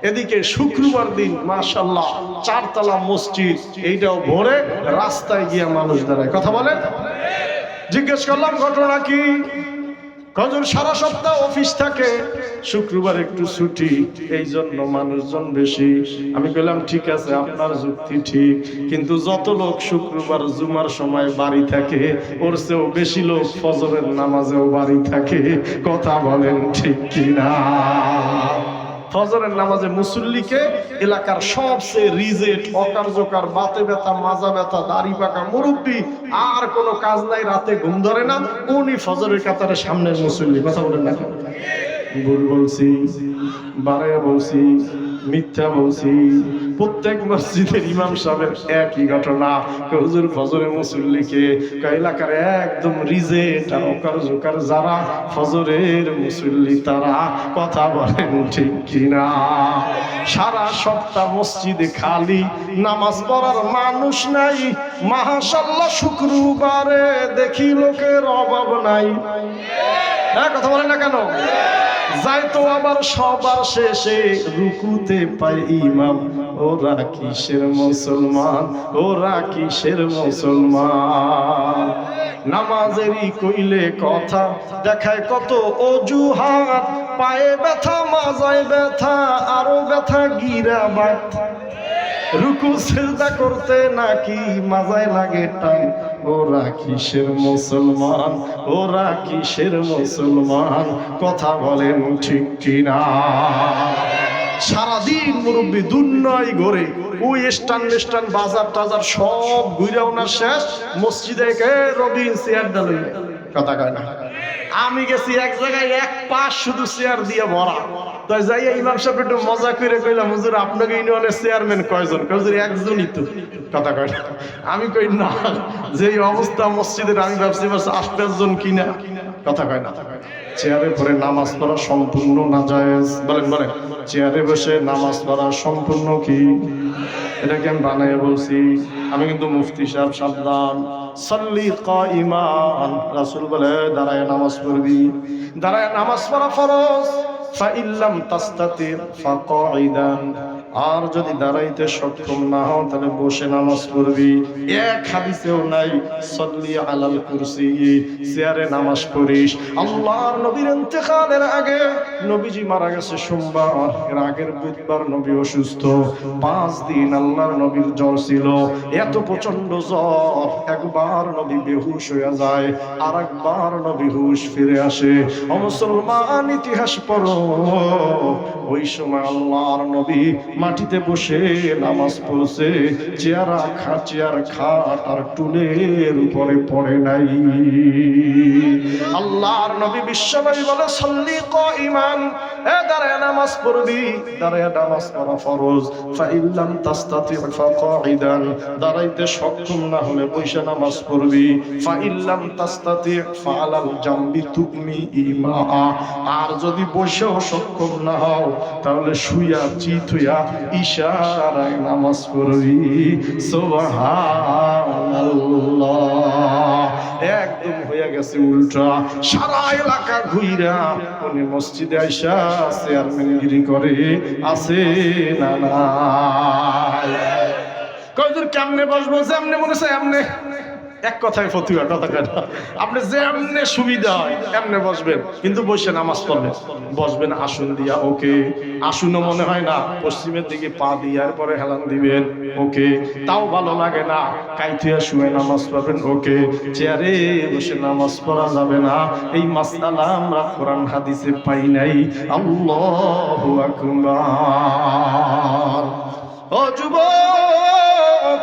এদিকে শুক্রবার দিন মাশাআল্লাহ 4 তলা মসজিদ, এইটাও ভরে রাস্তায় গিয়ে মানুষ দাঁড়ায়। কথা বলেন। জিজ্ঞেস করলাম ঘটনা কি? হুজুর সারা সপ্তাহ অফিস থাকে, শুক্রবার একটু ছুটি, এই জন্য মানুষজন বেশি। আমি বললাম ঠিক আছে, আপনার যুক্তি ঠিক, কিন্তু যত লোক শুক্রবার জুমার সময় বাড়ি থাকে ওর চেয়েও বেশি লোক ফজরের নামাজেও বাড়ি থাকে। কথা বলেন ঠিক কিনা? ফজরের নামাজে মুসল্লিকে এলাকার সবচেয়ে রিজেক্ট, অকার্যকর, বাতে ব্যথা, মাজা ব্যথা, দাড়ি পাকা মুরব্বী, আর কোনো কাজ নাই, রাতে ঘুম ধরে না, উনি ফজরের কাতারে সামনের মুসল্লি। কথা বলেন না? ভুল বলছি, বাড়াইয়া বলছি, মিথ্যা বলছি? প্রত্যেক মসজিদের ইমাম সাহেবের একই ঘটনা। হুজুর ফজরের মুসল্লিকে এলাকার একদম রিজেক্ট আর অকার্যকর যারা ফজরের মুসল্লি তারা। কথা বলেন ঠিক কিনা? সারা সপ্তাহ মসজিদে খালি, নামাজ পড়ার মানুষ নাই। মাশাআল্লাহ শুক্রবারে দেখি লোকের অভাব নাই। হ্যাঁ, কথা বলেন না কেন? যাই তো আবার সবার শেষে রুকুতে পাই ইমাম। ওরা কিসের মুসলমান, ওরা কিসের মুসলমান? নামাজেরই কইলে কথা দেখায় কত অজুহাত, পায়ে ব্যথা, মাজায় ব্যথা, আরো ব্যথা গিরা বাত, রুকু সিজদা করতে নাকি মাজায় লাগে টান। ওরা কিসের মুসলমান, ওরা কিসের মুসলমান? কথা বলেন ঠিক কিনা? সারাদিন মুরব্বী দুনিয়ায় ঘুরে, ওই স্টান বাজার টাজার সব ঘুরে ওনার শেষ, মসজিদে রবিন চেয়ার ডালে কথা কয় না। আমি গেছি এক জায়গায় এক পাশ শুধু চেয়ার দিয়ে ভরা, তাই যাই ইমাম সাহেব একটু মজা করে কইলাম, হুজুর আপনাকে ইউনিয়নের চেয়ারম্যান কয়জন? হুজুর একজনই তো। কথা কয় না। আমি কই না, যে অবস্থা মসজিদের আমি ভাবছি 8-5 জন কিনা। কথা কয় না। চেয়ারে পড়ে নামাজ পড়া সম্পূর্ণ নাজায়েজ। বলেন বলেন, চেয়ারে বসে নামাজ পড়া সম্পূর্ণ কি? এটাকে আমি বানাইয়া বলছি। আমি কিন্তু মুফতি সাহেব সাবধান। সাল্লি কাইমান, রাসূল বলে দাঁড়ায় নামাজ পড়বি। দাঁড়ায় নামাজ পড়া ফরজ। ফাইল্লাম তাস্তাতি ফাকাইদান, আর যদি দাঁড়াইতে সক্ষম না হও তাহলে বসে নামাজ পড়বি। এক হাদিসেও নাই সাল্লি আলাল কুরসি, চেয়ারে নামাজ পড়িস। আল্লাহর নবীর ইন্তেকালের আগে, নবীজি মারা গেছে সোমবার, এর আগের বুধবার নবী অসুস্থ। 5 দিন আল্লাহর নবীর জ্বর ছিল, এত প্রচন্ড জ্বর, একবার নবী বেহুশ হয়ে যায়, আর একবার নবী হুশ ফিরে আসে। ও মুসলমান, ইতিহাস পড়ো, ওই সময় আল্লাহর নবী মাটিতে বসে নামাজ পড়ছে। চেয়ার খাট আর টুলের উপরে পড়ে নাই। আল্লাহর নবী বিশ্বনবী বলে সাল্লি কাইমান, এ দাঁড়ায় নামাজ পড়বি। দাঁড়ায় নামাজ পড়া ফরজ। ফাইল্লাম তাস্তাতি ফাকাইদান, দাঁড়াইতে সক্ষম না হলে বসে নামাজ পড়বি। ফাইল্লাম তাস্তাতি ফাআলাল জামবি তুকমি ইমা, আর যদি বসেও সক্ষম না হও তাহলে শুইয়া চিত হইয়া ইশারায় নামাজ পড়বি। সুবহানাল্লাহ। একদম হয়ে গেছে উল্টা। সারা এলাকা ঘুইরা উনি মসজিদে আইসা চেয়ারম্যানগিরি করে আছে না নাই? কয়দূর কেমনে বসবো? যেমনে মনে চায় এমনে। এক কথায় ফতুয়া, কথা কয় না। আপনি যে এমনে সুবিধা হয় এমনে বসবেন, কিন্তু বসে নামাজ পড়বেন। বসবেন আসন দিয়া, ওকে। আসনও মনে হয় না, পশ্চিমের দিকে পা দিয়ে পরে হেলান দিবেন, ওকে। তাও ভালো লাগে না, কাইথিয়া শুয়ে নামাজ পড়বেন, ওকে। চেয়ারে বসে নামাজ পড়া যাবে না। এই মাসআলা আমরা কোরআন হাদিসে পাই নাই। আল্লাহু আকবার। ও যুবক,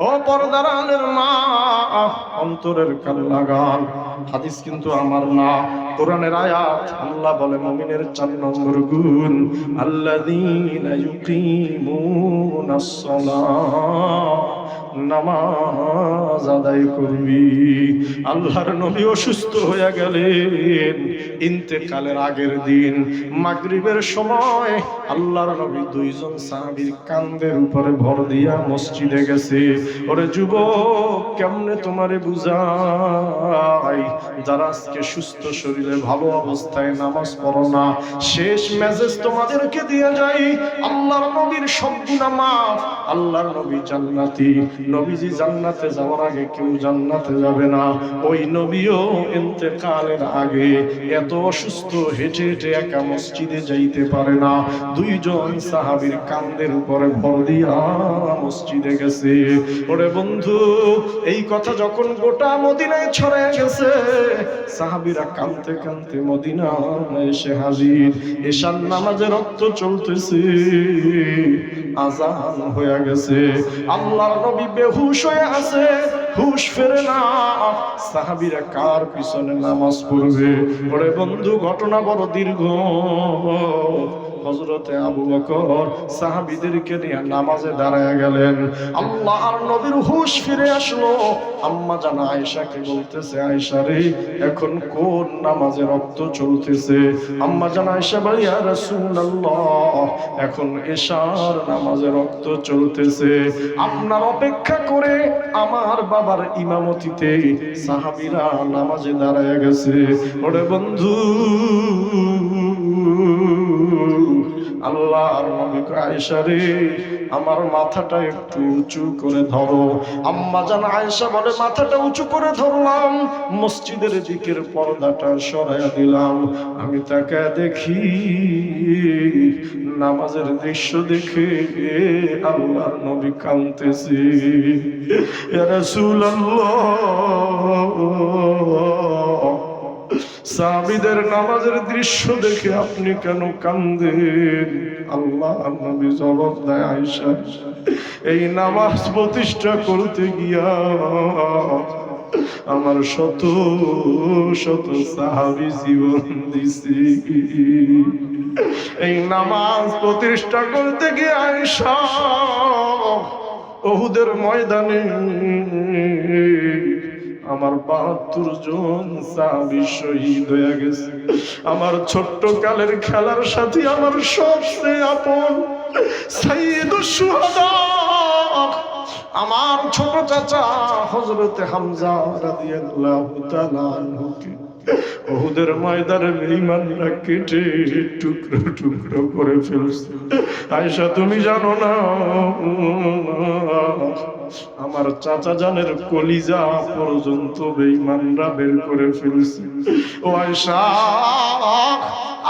ও পর্দার আলের মা, অন্তরের কান লাগান। হাদিস কিন্তু আমার না, কোরআনের আয়াত। আল্লাহ বলে মুমিনের 4 নম্বর গুণ, আল্লাযীনা ইউকিমুনাস সালাহ, নামাজ আদায় করবি। আল্লাহর নবী অসুস্থ হয়ে গেলেন ইন্তেকালের আগের দিন মাগরিবের সময়। আল্লাহর নবী 2 জন সাহাবীর কাঁধের উপরে ভর দিয়া মসজিদে গেছে। ওরে যুবক, কেমনে তোমারে বুঝাই, যারা আজকে সুস্থ শরীরে ভালো অবস্থায় নামাজ পড়ো না, শেষ মেসেজ তোমাদেরকে দিয়ে যাই, আল্লাহর নবীর সব গুনাহ মাফ। আল্লাহর নবী জান্নাতি। নবীজি জান্নাতে যাওয়ার আগে কেউ জান্নাতে যাবে না। ওই নবীও ইন্তেকালের আগে এত অসুস্থ, হেঁটে হেঁটে একা মসজিদে যাইতে পারে না। 2 জন সাহাবীর কাঁধের উপরে ভর দিয়া মসজিদে গেছে। ওরে বন্ধু, এই কথা যখন গোটা মদিনায় ছড়ায় গেছে, সাহাবীরা কাঁদতে কাঁদতে মদিনায় এসে হাজির। এশার নামাজে রক্ত চলতেছে, আজান হয়ে গেছে। আল্লাহর নবী বেহুশ হয়ে আছে, হুশ ফেরে না। সাহাবীরা কার পিছনে নামাজ পড়বে? ওরে বন্ধু, ঘটনা বড় দীর্ঘ। হযরতে আবু বকর সাহাবীদেরকে নিয়ে নামাজে দাঁড়ায় গেলেন। আল্লাহর নবীর হুশ ফিরে আসলো। আম্মা জান আয়েশাকে বলতেছে, আয়েশা রে, এখন কোন নামাজে রক্ত চলতেছে? আম্মা জান আয়েশা বলে, ইয়া রাসূলুল্লাহ, এখন এশার নামাজে রক্ত চলতেছে। আপনার অপেক্ষা করে আমার বাবার ইমামতিতে সাহাবীরা নামাজে দাঁড়ায় গেছে। ওরে বন্ধু, আল্লাহর নবী আয়েশা রে, আমার মাথাটা একটু উঁচু করে ধরো। আম্মা জান আয়েশা বলে, মাথাটা উঁচু করে ধরলাম, মসজিদের দিকের পর্দাটা সরাইয়া দিলাম। আমি তাকায় দেখি, নামাজের দৃশ্য দেখে আল্লাহর নবী কাঁদতেছে। ইয়া রাসূলুল্লাহ, সাহাবীদের নামাজের দৃশ্য দেখে আপনি কেন কাঁদেন? আল্লাহর নবী জবাব দেয়, আয়েশা, এই নামাজ প্রতিষ্ঠা করতে গিয়া আমার শত শত সাহাবী জীবন দিছি। এই নামাজ প্রতিষ্ঠা করতে গিয়ে আয়েশা উহুদের ময়দানে আমার ৭২ জন সাহাবী শহীদ হয়ে গেছে। আমার ছোট্ট কালের খেলার সাথী, আমার সবচেয়ে আপন সাইয়্যিদুশ শুহাদা, আমার ছোট চাচা হযরতে হামজা রাদিয়াল্লাহু তাআলা আনহুকে উহুদের ময়দানে বেঈমানরা কেটে টুকরো টুকরো করে ফেলছে। আয়েশা তুমি জানো না, আমার চাচা জানের কলিজা পর্যন্ত বেঈমানরা বের করে ফেলছে। ও আয়েশা,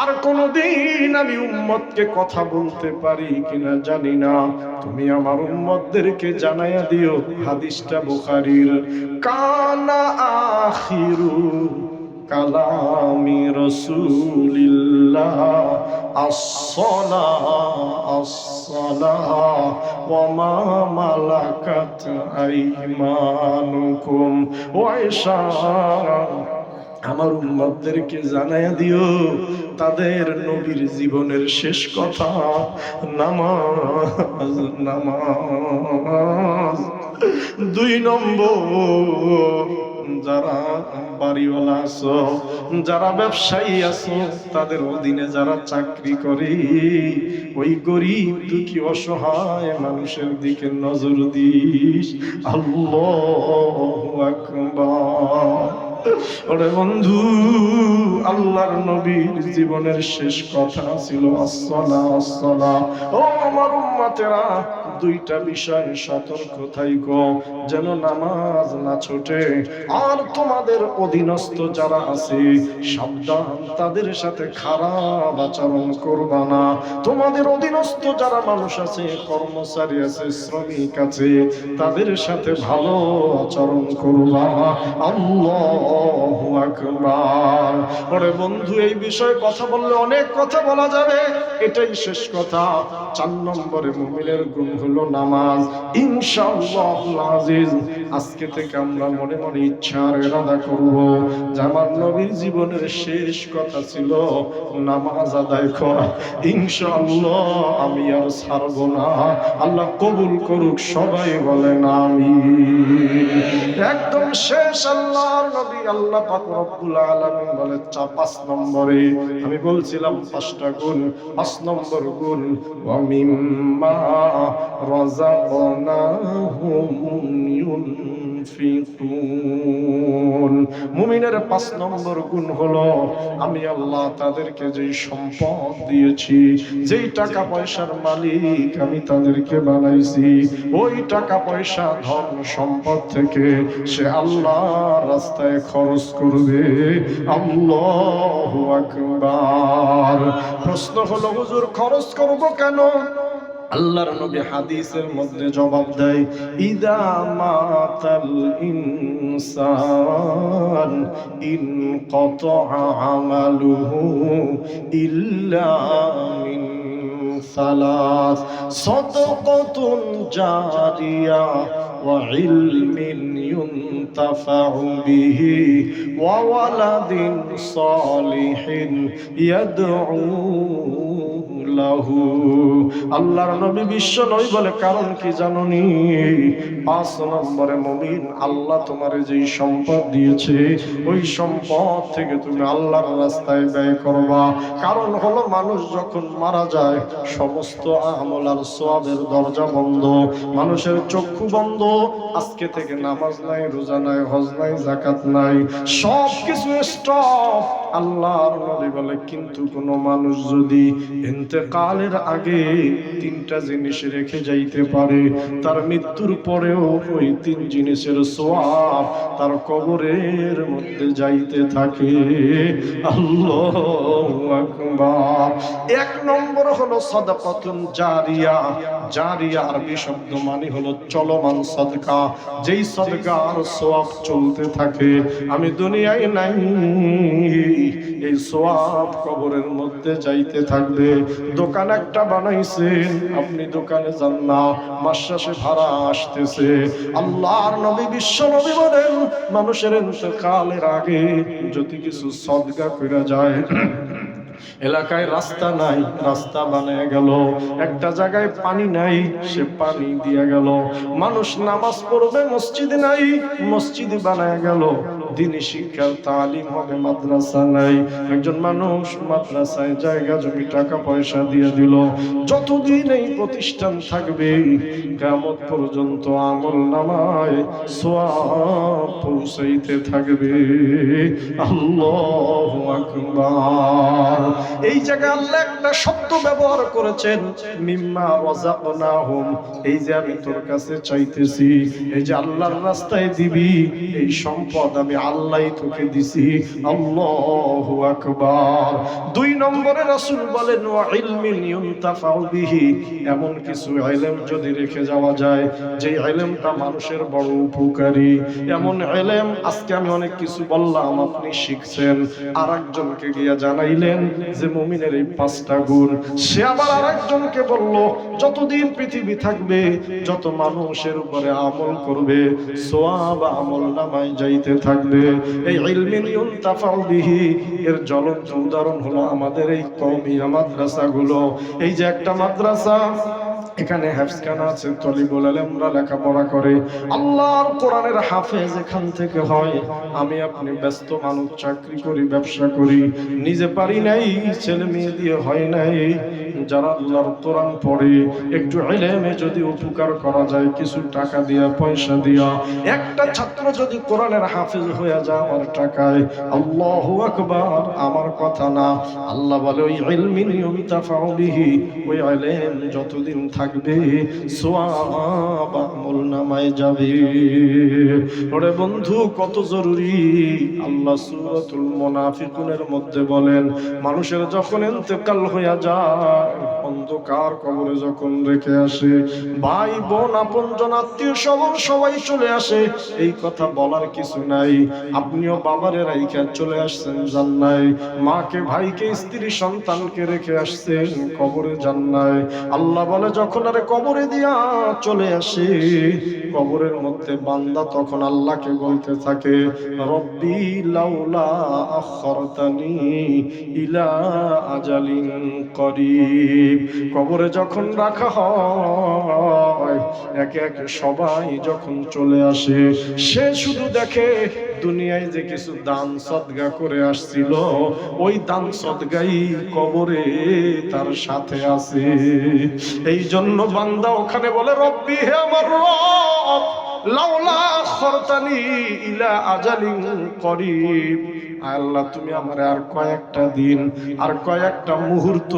আর কোনদিন আমি উম্মতকে কথা বলতে পারি কিনা জানি না, তুমি আমার উম্মতদেরকে জানাইয়া দিও হাদিসটা বুখারীর, কানা আখিরু কালামি রাসূলিল্লাহ as-salah as-salah wa ma malakat aymanukum। ও আয়েশা, আমার উম্মতদেরকে জানাইয়া দিও তাদের নবীর জীবনের শেষ কথা নামাজ নামাজ। ২ নম্বর, যারা বাড়িওয়ালা আছো, যারা ব্যবসায়ী আছো, তাদের অধীনে যারা চাকরি করে, ওই গরিব দুঃখী অসহায় মানুষের দিকে নজর দিস। আল্লাহু আকবার। ওরে বন্ধু, আল্লাহর নবীর জীবনের শেষ কথা ছিল আসসালাহ আসসালাহ। ও আমার উম্মতেরা, 2টা বিষয়ে সতর্ক থাইকো যেন নামাজ না ছুটে। আর তোমাদের অধীনস্থ যারা আছে সাবধান, তাদের সাথে খারাপ আচরণ করবা না। তোমাদের অধীনস্থ যারা মানুষ আছে, কর্মচারী আছে, শ্রমিক আছে, তাদের সাথে ভালো আচরণ করবা। আল্লাহু আকবার। ওরে বন্ধু, এই বিষয়ে কথা বললে অনেক কথা বলা যাবে, এটাই শেষ কথা। 4 নম্বরে মুমিনের গুণ হলো নামাজ। ইনশাআল্লাহ আজিজ, আজকে থেকে আমরা মনে মনে ইচ্ছার ইরাদা করব যে আমার নবীর জীবনের শেষ কথা ছিল নামাজ আদায় করা। ইনশাআল্লাহ আমি আর ছাড়ব না। আল্লাহ কবুল করুক, সবাই বলেন আমিন। একদম শেষ আল্লাহর নবী আল্লাহ পাক রব্বুল আলামিন বলে 5 নম্বরে, আমি বলছিলাম 5টা গুণ, 5 নম্বর গুণ, ওয়া মিম্মা রাযাকনাহুম ইউনফিকুন। মুমিনের 5 নম্বর গুণ হলো, আমি আল্লাহ তাদেরকে যেই সম্পদ দিয়েছি, যেই টাকা পয়সার মালিক আমি তাদেরকে বানাইছি, ওই টাকা পয়সা ধন সম্পদ থেকে সে আল্লাহর রাস্তায় খরচ করবে। আল্লাহু আকবার। প্রশ্ন হলো, হুজুর খরচ করব কেন? আল্লাহর নবী হাদিসের মধ্যে জবাব দেয়, ইদা মাতাল ইনসান ইনকাতা আমালুহু ইল্লা মিন সালাস, সাদাকাতুন জারিয়া ওয়া ইলমিন ইউনতাফাউ বিহি ওয়া ওয়ালাদিন সালিহিন ইয়াদউ লাহু। আল্লাহর নবী বিশ্ব নবী বলে, কারণ কি জানোনি? 5 নম্বরে, মুমিন আল্লাহ তোমারে যেই সম্পদ দিয়েছে, ওই সম্পদ থেকে তুমি আল্লাহর রাস্তায় ব্যয় করবা। কারণ হলো, মানুষ যখন মারা যায় সমস্ত আমল আর সওয়াবের দরজা বন্ধ, মানুষের চক্ষু বন্ধ। আজকে থেকে নামাজ নাই, রোজা নাই, হজ নাই, যাকাত নাই, সব কিছু স্টপ। আল্লাহর নবী বলে, কিন্তু কোন মানুষ যদি ইন্তেকালের আগে 3টা জিনিস রেখে যাইতে পারে, তার মৃত্যুর পরেও ওই 3 জিনিসের সওয়াব তার কবরের মধ্যে যাইতে থাকে। আল্লাহু আকবার। 1 নম্বর হলো সাদাকাতুন জারিয়া, জারিয়া আরবি শব্দ মানে হলো চলমান সদকা, যেই সদকার সওয়াব চলতে থাকে। আমি দুনিয়ায় নাই, এই সওয়াব কবরের মধ্যে যাইতে থাকবে। দোকান একটা বানাইছেন, আপনি দোকানে যান না, মাস শেষে ভাড়া আসতেছে। আল্লাহর নবী বিশ্ব নবী বলেন, মানুষের ইন্তেকালের আগে যদি কিছু সদকা কইরা যায়, এলাকায় রাস্তা নাই, রাস্তা বানায় গেল। একটা জায়গায় পানি নাই, সে পানি দিয়ে গেল। মানুষ নামাজ পড়বে, মসজিদ নাই, মসজিদ বানায় গেল। দিনী শিক্ষার তালিম হবে, মাদ্রাসা নাই। একজন মানুষ মাদ্রাসায় জায়গা জমি টাকা পয়সা দিয়ে দিল। যতদিন এই প্রতিষ্ঠান থাকবে, কিয়ামত পর্যন্ত আমল নামায় সওয়াব পৌঁছাইতে থাকবে। আল্লাহু আকবার। এই জায়গায় আল্লাহ একটা শব্দ ব্যবহার করেছেন, মিম্মা রাযাকনাহুম। এই যে আমি তোর কাছে চাইতেছি, এই যে আল্লাহর রাস্তায় দিবি, এই সম্পদ আমি আল্লাহই তোকে দিছি। আল্লাহু আকবার। 2 নম্বরে রাসূল বলেন, ওয়া ইলমিন ইউনতাফাউ বিহি। এমন কিছু ইলম যদি রেখে যাওয়া যায়, যে ইলমটা মানুষের বড় উপকারী। এমন ইলম, আজকে আমি অনেক কিছু বললাম, আপনি শিখছেন, আরেকজনকে গিয়া জানাইলেন যে মুমিনের এই 5টা গুণ। সে আবার আরেকজনকে বলল, যতদিন পৃথিবী থাকবে, যত মানুষের উপরে আমল করবে, সওয়াব আমল নামায় যাইতে থাকবে। এই ইলমিন ইউনতাফাউ বিহি এর জ্বলন্ত উদাহরণ হলো আমাদের এই কওমিয়া মাদ্রাসাগুলো। এই যে একটা মাদ্রাসা, এখানে হেফজখানা আছে, তলিবুল ইলমরা লেখাপড়া করে, আল্লাহর কোরআনের হাফেজ এখান থেকে হয়। আমি আপনি ব্যস্ত মানুষ, চাকরি করি, ব্যবসা করি, নিজে পারি নাই, ছেলে মেয়ে দিয়ে হয় নাই। যারা আল্লাহর কোরআন পড়ে, একটু ইলমে যদি উপকার করা যায়, কিছু টাকা দিয়া, পয়সা দিয়া, একটা ছাত্র যদি কোরআনের হাফেজ হয়ে যায় আমার টাকায়, আল্লাহু আকবার, আমার কথা না। আল্লাহ বলে, ওই ইলমিন ইউনতাফাউ বিহি, ওই ইলম যতদিন থাকবে, সওয়াব আমল নামায় যাবে। ওরে বন্ধু, কত জরুরি। আল্লাহ সূরাতুল মুনাফিকুনের মধ্যে বলেন, মানুষের যখন ইন্তেকাল হইয়া যায়, অন্ধকার কবরে যখন রেখে আসে, ভাই বোন আপনজন আত্মীয় স্বজন সবাই চলে আসে, এই কথা বলার কিছু নাই। আপনিও বাবারে রাইখা চলে আসছেন জান্নায়, মাকে ভাইকে স্ত্রী সন্তানকে রেখে আসছেন কবরে জান্নায়। আল্লাহ বলে, যখন আরে কবরে দিয়া চলে আসে, কবরের মধ্যে বান্দা তখন আল্লাহকে বলতে থাকে, রব্বি লাউলা আখরতানি ইলা আজালিন করিব। কবরে যখন রাখা হয়, একে একে সবাই যখন চলে আসে, সে শুধু দেখে দুনিয়ায় যে কিছু দান সদকা করে আসছিল, ওই দান সদকাই কবরে তার সাথে আছে। এই জন্য বান্দা ওখানে বলে, রব্বি, হে আমার রব, লাউলা আখরতানি ইলা আজালিন করিব। আল্লাহ, তুমি আমার আর কয়েকটা দিন, আর কয়েকটা মুহূর্ত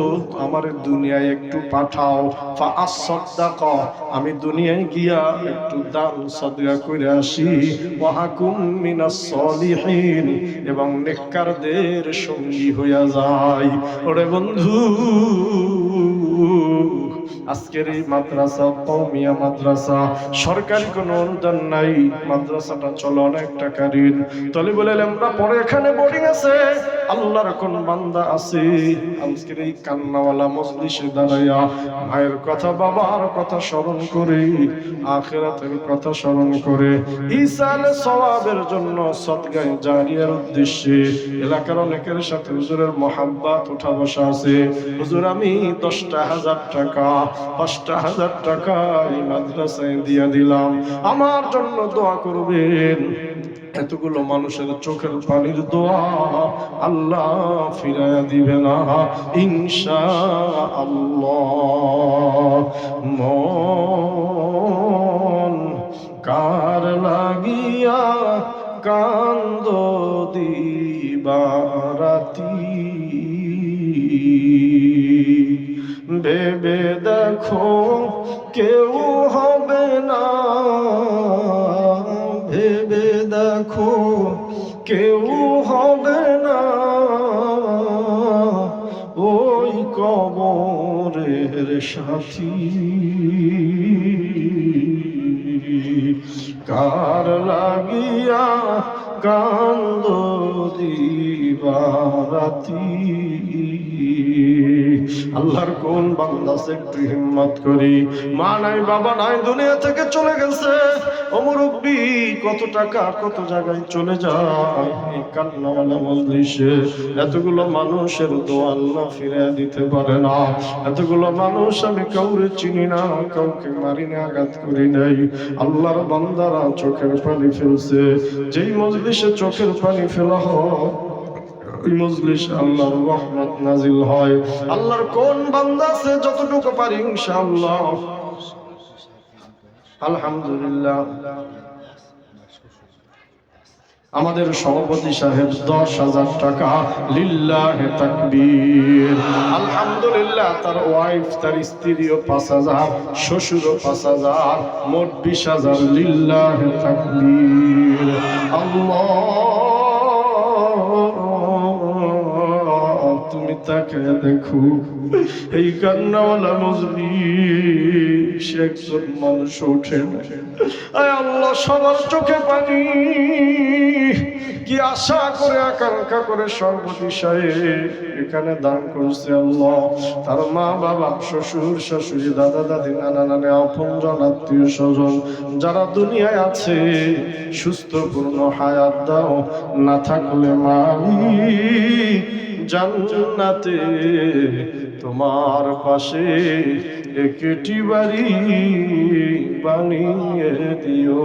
আমার দুনিয়ায় একটু পাঠাও, ফাআসসাদাক, আমি দুনিয়ায় গিয়া একটু দান সদকা করে আসি, ওয়া আকুম মিনাস সলিহিন, এবং নেককারদের সঙ্গী হইয়া যাই। ওরে বন্ধু, আজকের এই মাদ্রাসা কওমিয়া মাদ্রাসা, সরকারি কোনো অনুদান নাই, মাদ্রাসাটা চলে অনেক টাকা ঋণ। তলিবুল ইলমরা পরে এখানে বোর্ডিং আছে, আল্লাহর কোন বান্দা আছে আজকের এই কান্নাওয়ালা মজলিসে দাঁড়াইয়া ভাইয়ের কথা, বাবার কথা স্মরণ করে, আখিরাতের কথা স্মরণ করে, ইসালে সওয়াবের জন্য সদকায়ে জারিয়ার উদ্দেশ্যে এলাকার অনেকের সাথে হুজুরের মহাব্বত উঠা বসা আছে। হুজুর, আমি 10,000 টাকা, 5,000 টাকা এই মাদ্রাসায় দিয়া দিলাম, আমার জন্য দোয়া করবেন। এতগুলো মানুষের চোখের পানির দোয়া আল্লাহ ফিরাইয়া দিবে না ইনশাআল্লাহ। মন কার লাগিয়া কান্দ দিবারাতি, ভেবে দেখো কেউ হবে না, ভেবে দেখো কেউ হবে না, ওই কবরের সাথী। কার লাগিয়া কান্দ দিবারাতি। আল্লাহর কোন বান্দা আছে একটু হিম্মত করি, মা নাই বাবা নাই দুনিয়া থেকে চলে গেছে, ও মুরব্বি কত টাকা কত জায়গায় চলে যায়, এই কান্নাওয়ালা মজলিসে এতগুলো মানুষের দোয়া আল্লাহ ফিরে দিতে পারে না। এতগুলো মানুষ আমি কাউরে চিনি না, কাউকে মারি না, আঘাত করি নাই, আল্লাহর বান্দারা চোখের পানি ফেলছে। যেই মজলিসে চোখের পানি ফেলা হয় ওই মজলিস আল্লাহর রহমত নাজিল হয়। আল্লাহর কোন বান্দা আছে যতটুকু পারি ইনশাআল্লাহ। আলহামদুলিল্লাহ আমাদের সভাপতি সাহেব 10,000 টাকা, লিল্লাহে তাকবীর। আলহামদুলিল্লাহ তার ওয়াইফ তার স্ত্রীও 5,000, শ্বশুরও 5,000, মোট 20,000, লিল্লাহে তাকবীর। আল্লাহ তুমি তাকে দেখো, এই কান্নাওয়ালা মজলিস একজন মানুষ ওঠে না। আয় আল্লাহ সবার চোখে পানি, কি আশা করে আকাঙ্ক্ষা করে সভাপতি সাহেব এখানে দান করছে। আল্লাহ তার মা বাবা, শ্বশুর শাশুড়ি, দাদা দাদি, নানা নানি, আপনজন, আত্মীয় স্বজন যারা দুনিয়ায় আছে সুস্থ পূর্ণ হায়াত দাও, না থাকলে মালিক জান্নাতে তোমার পাশে একটি বাড়ি বানিয়ে দিও।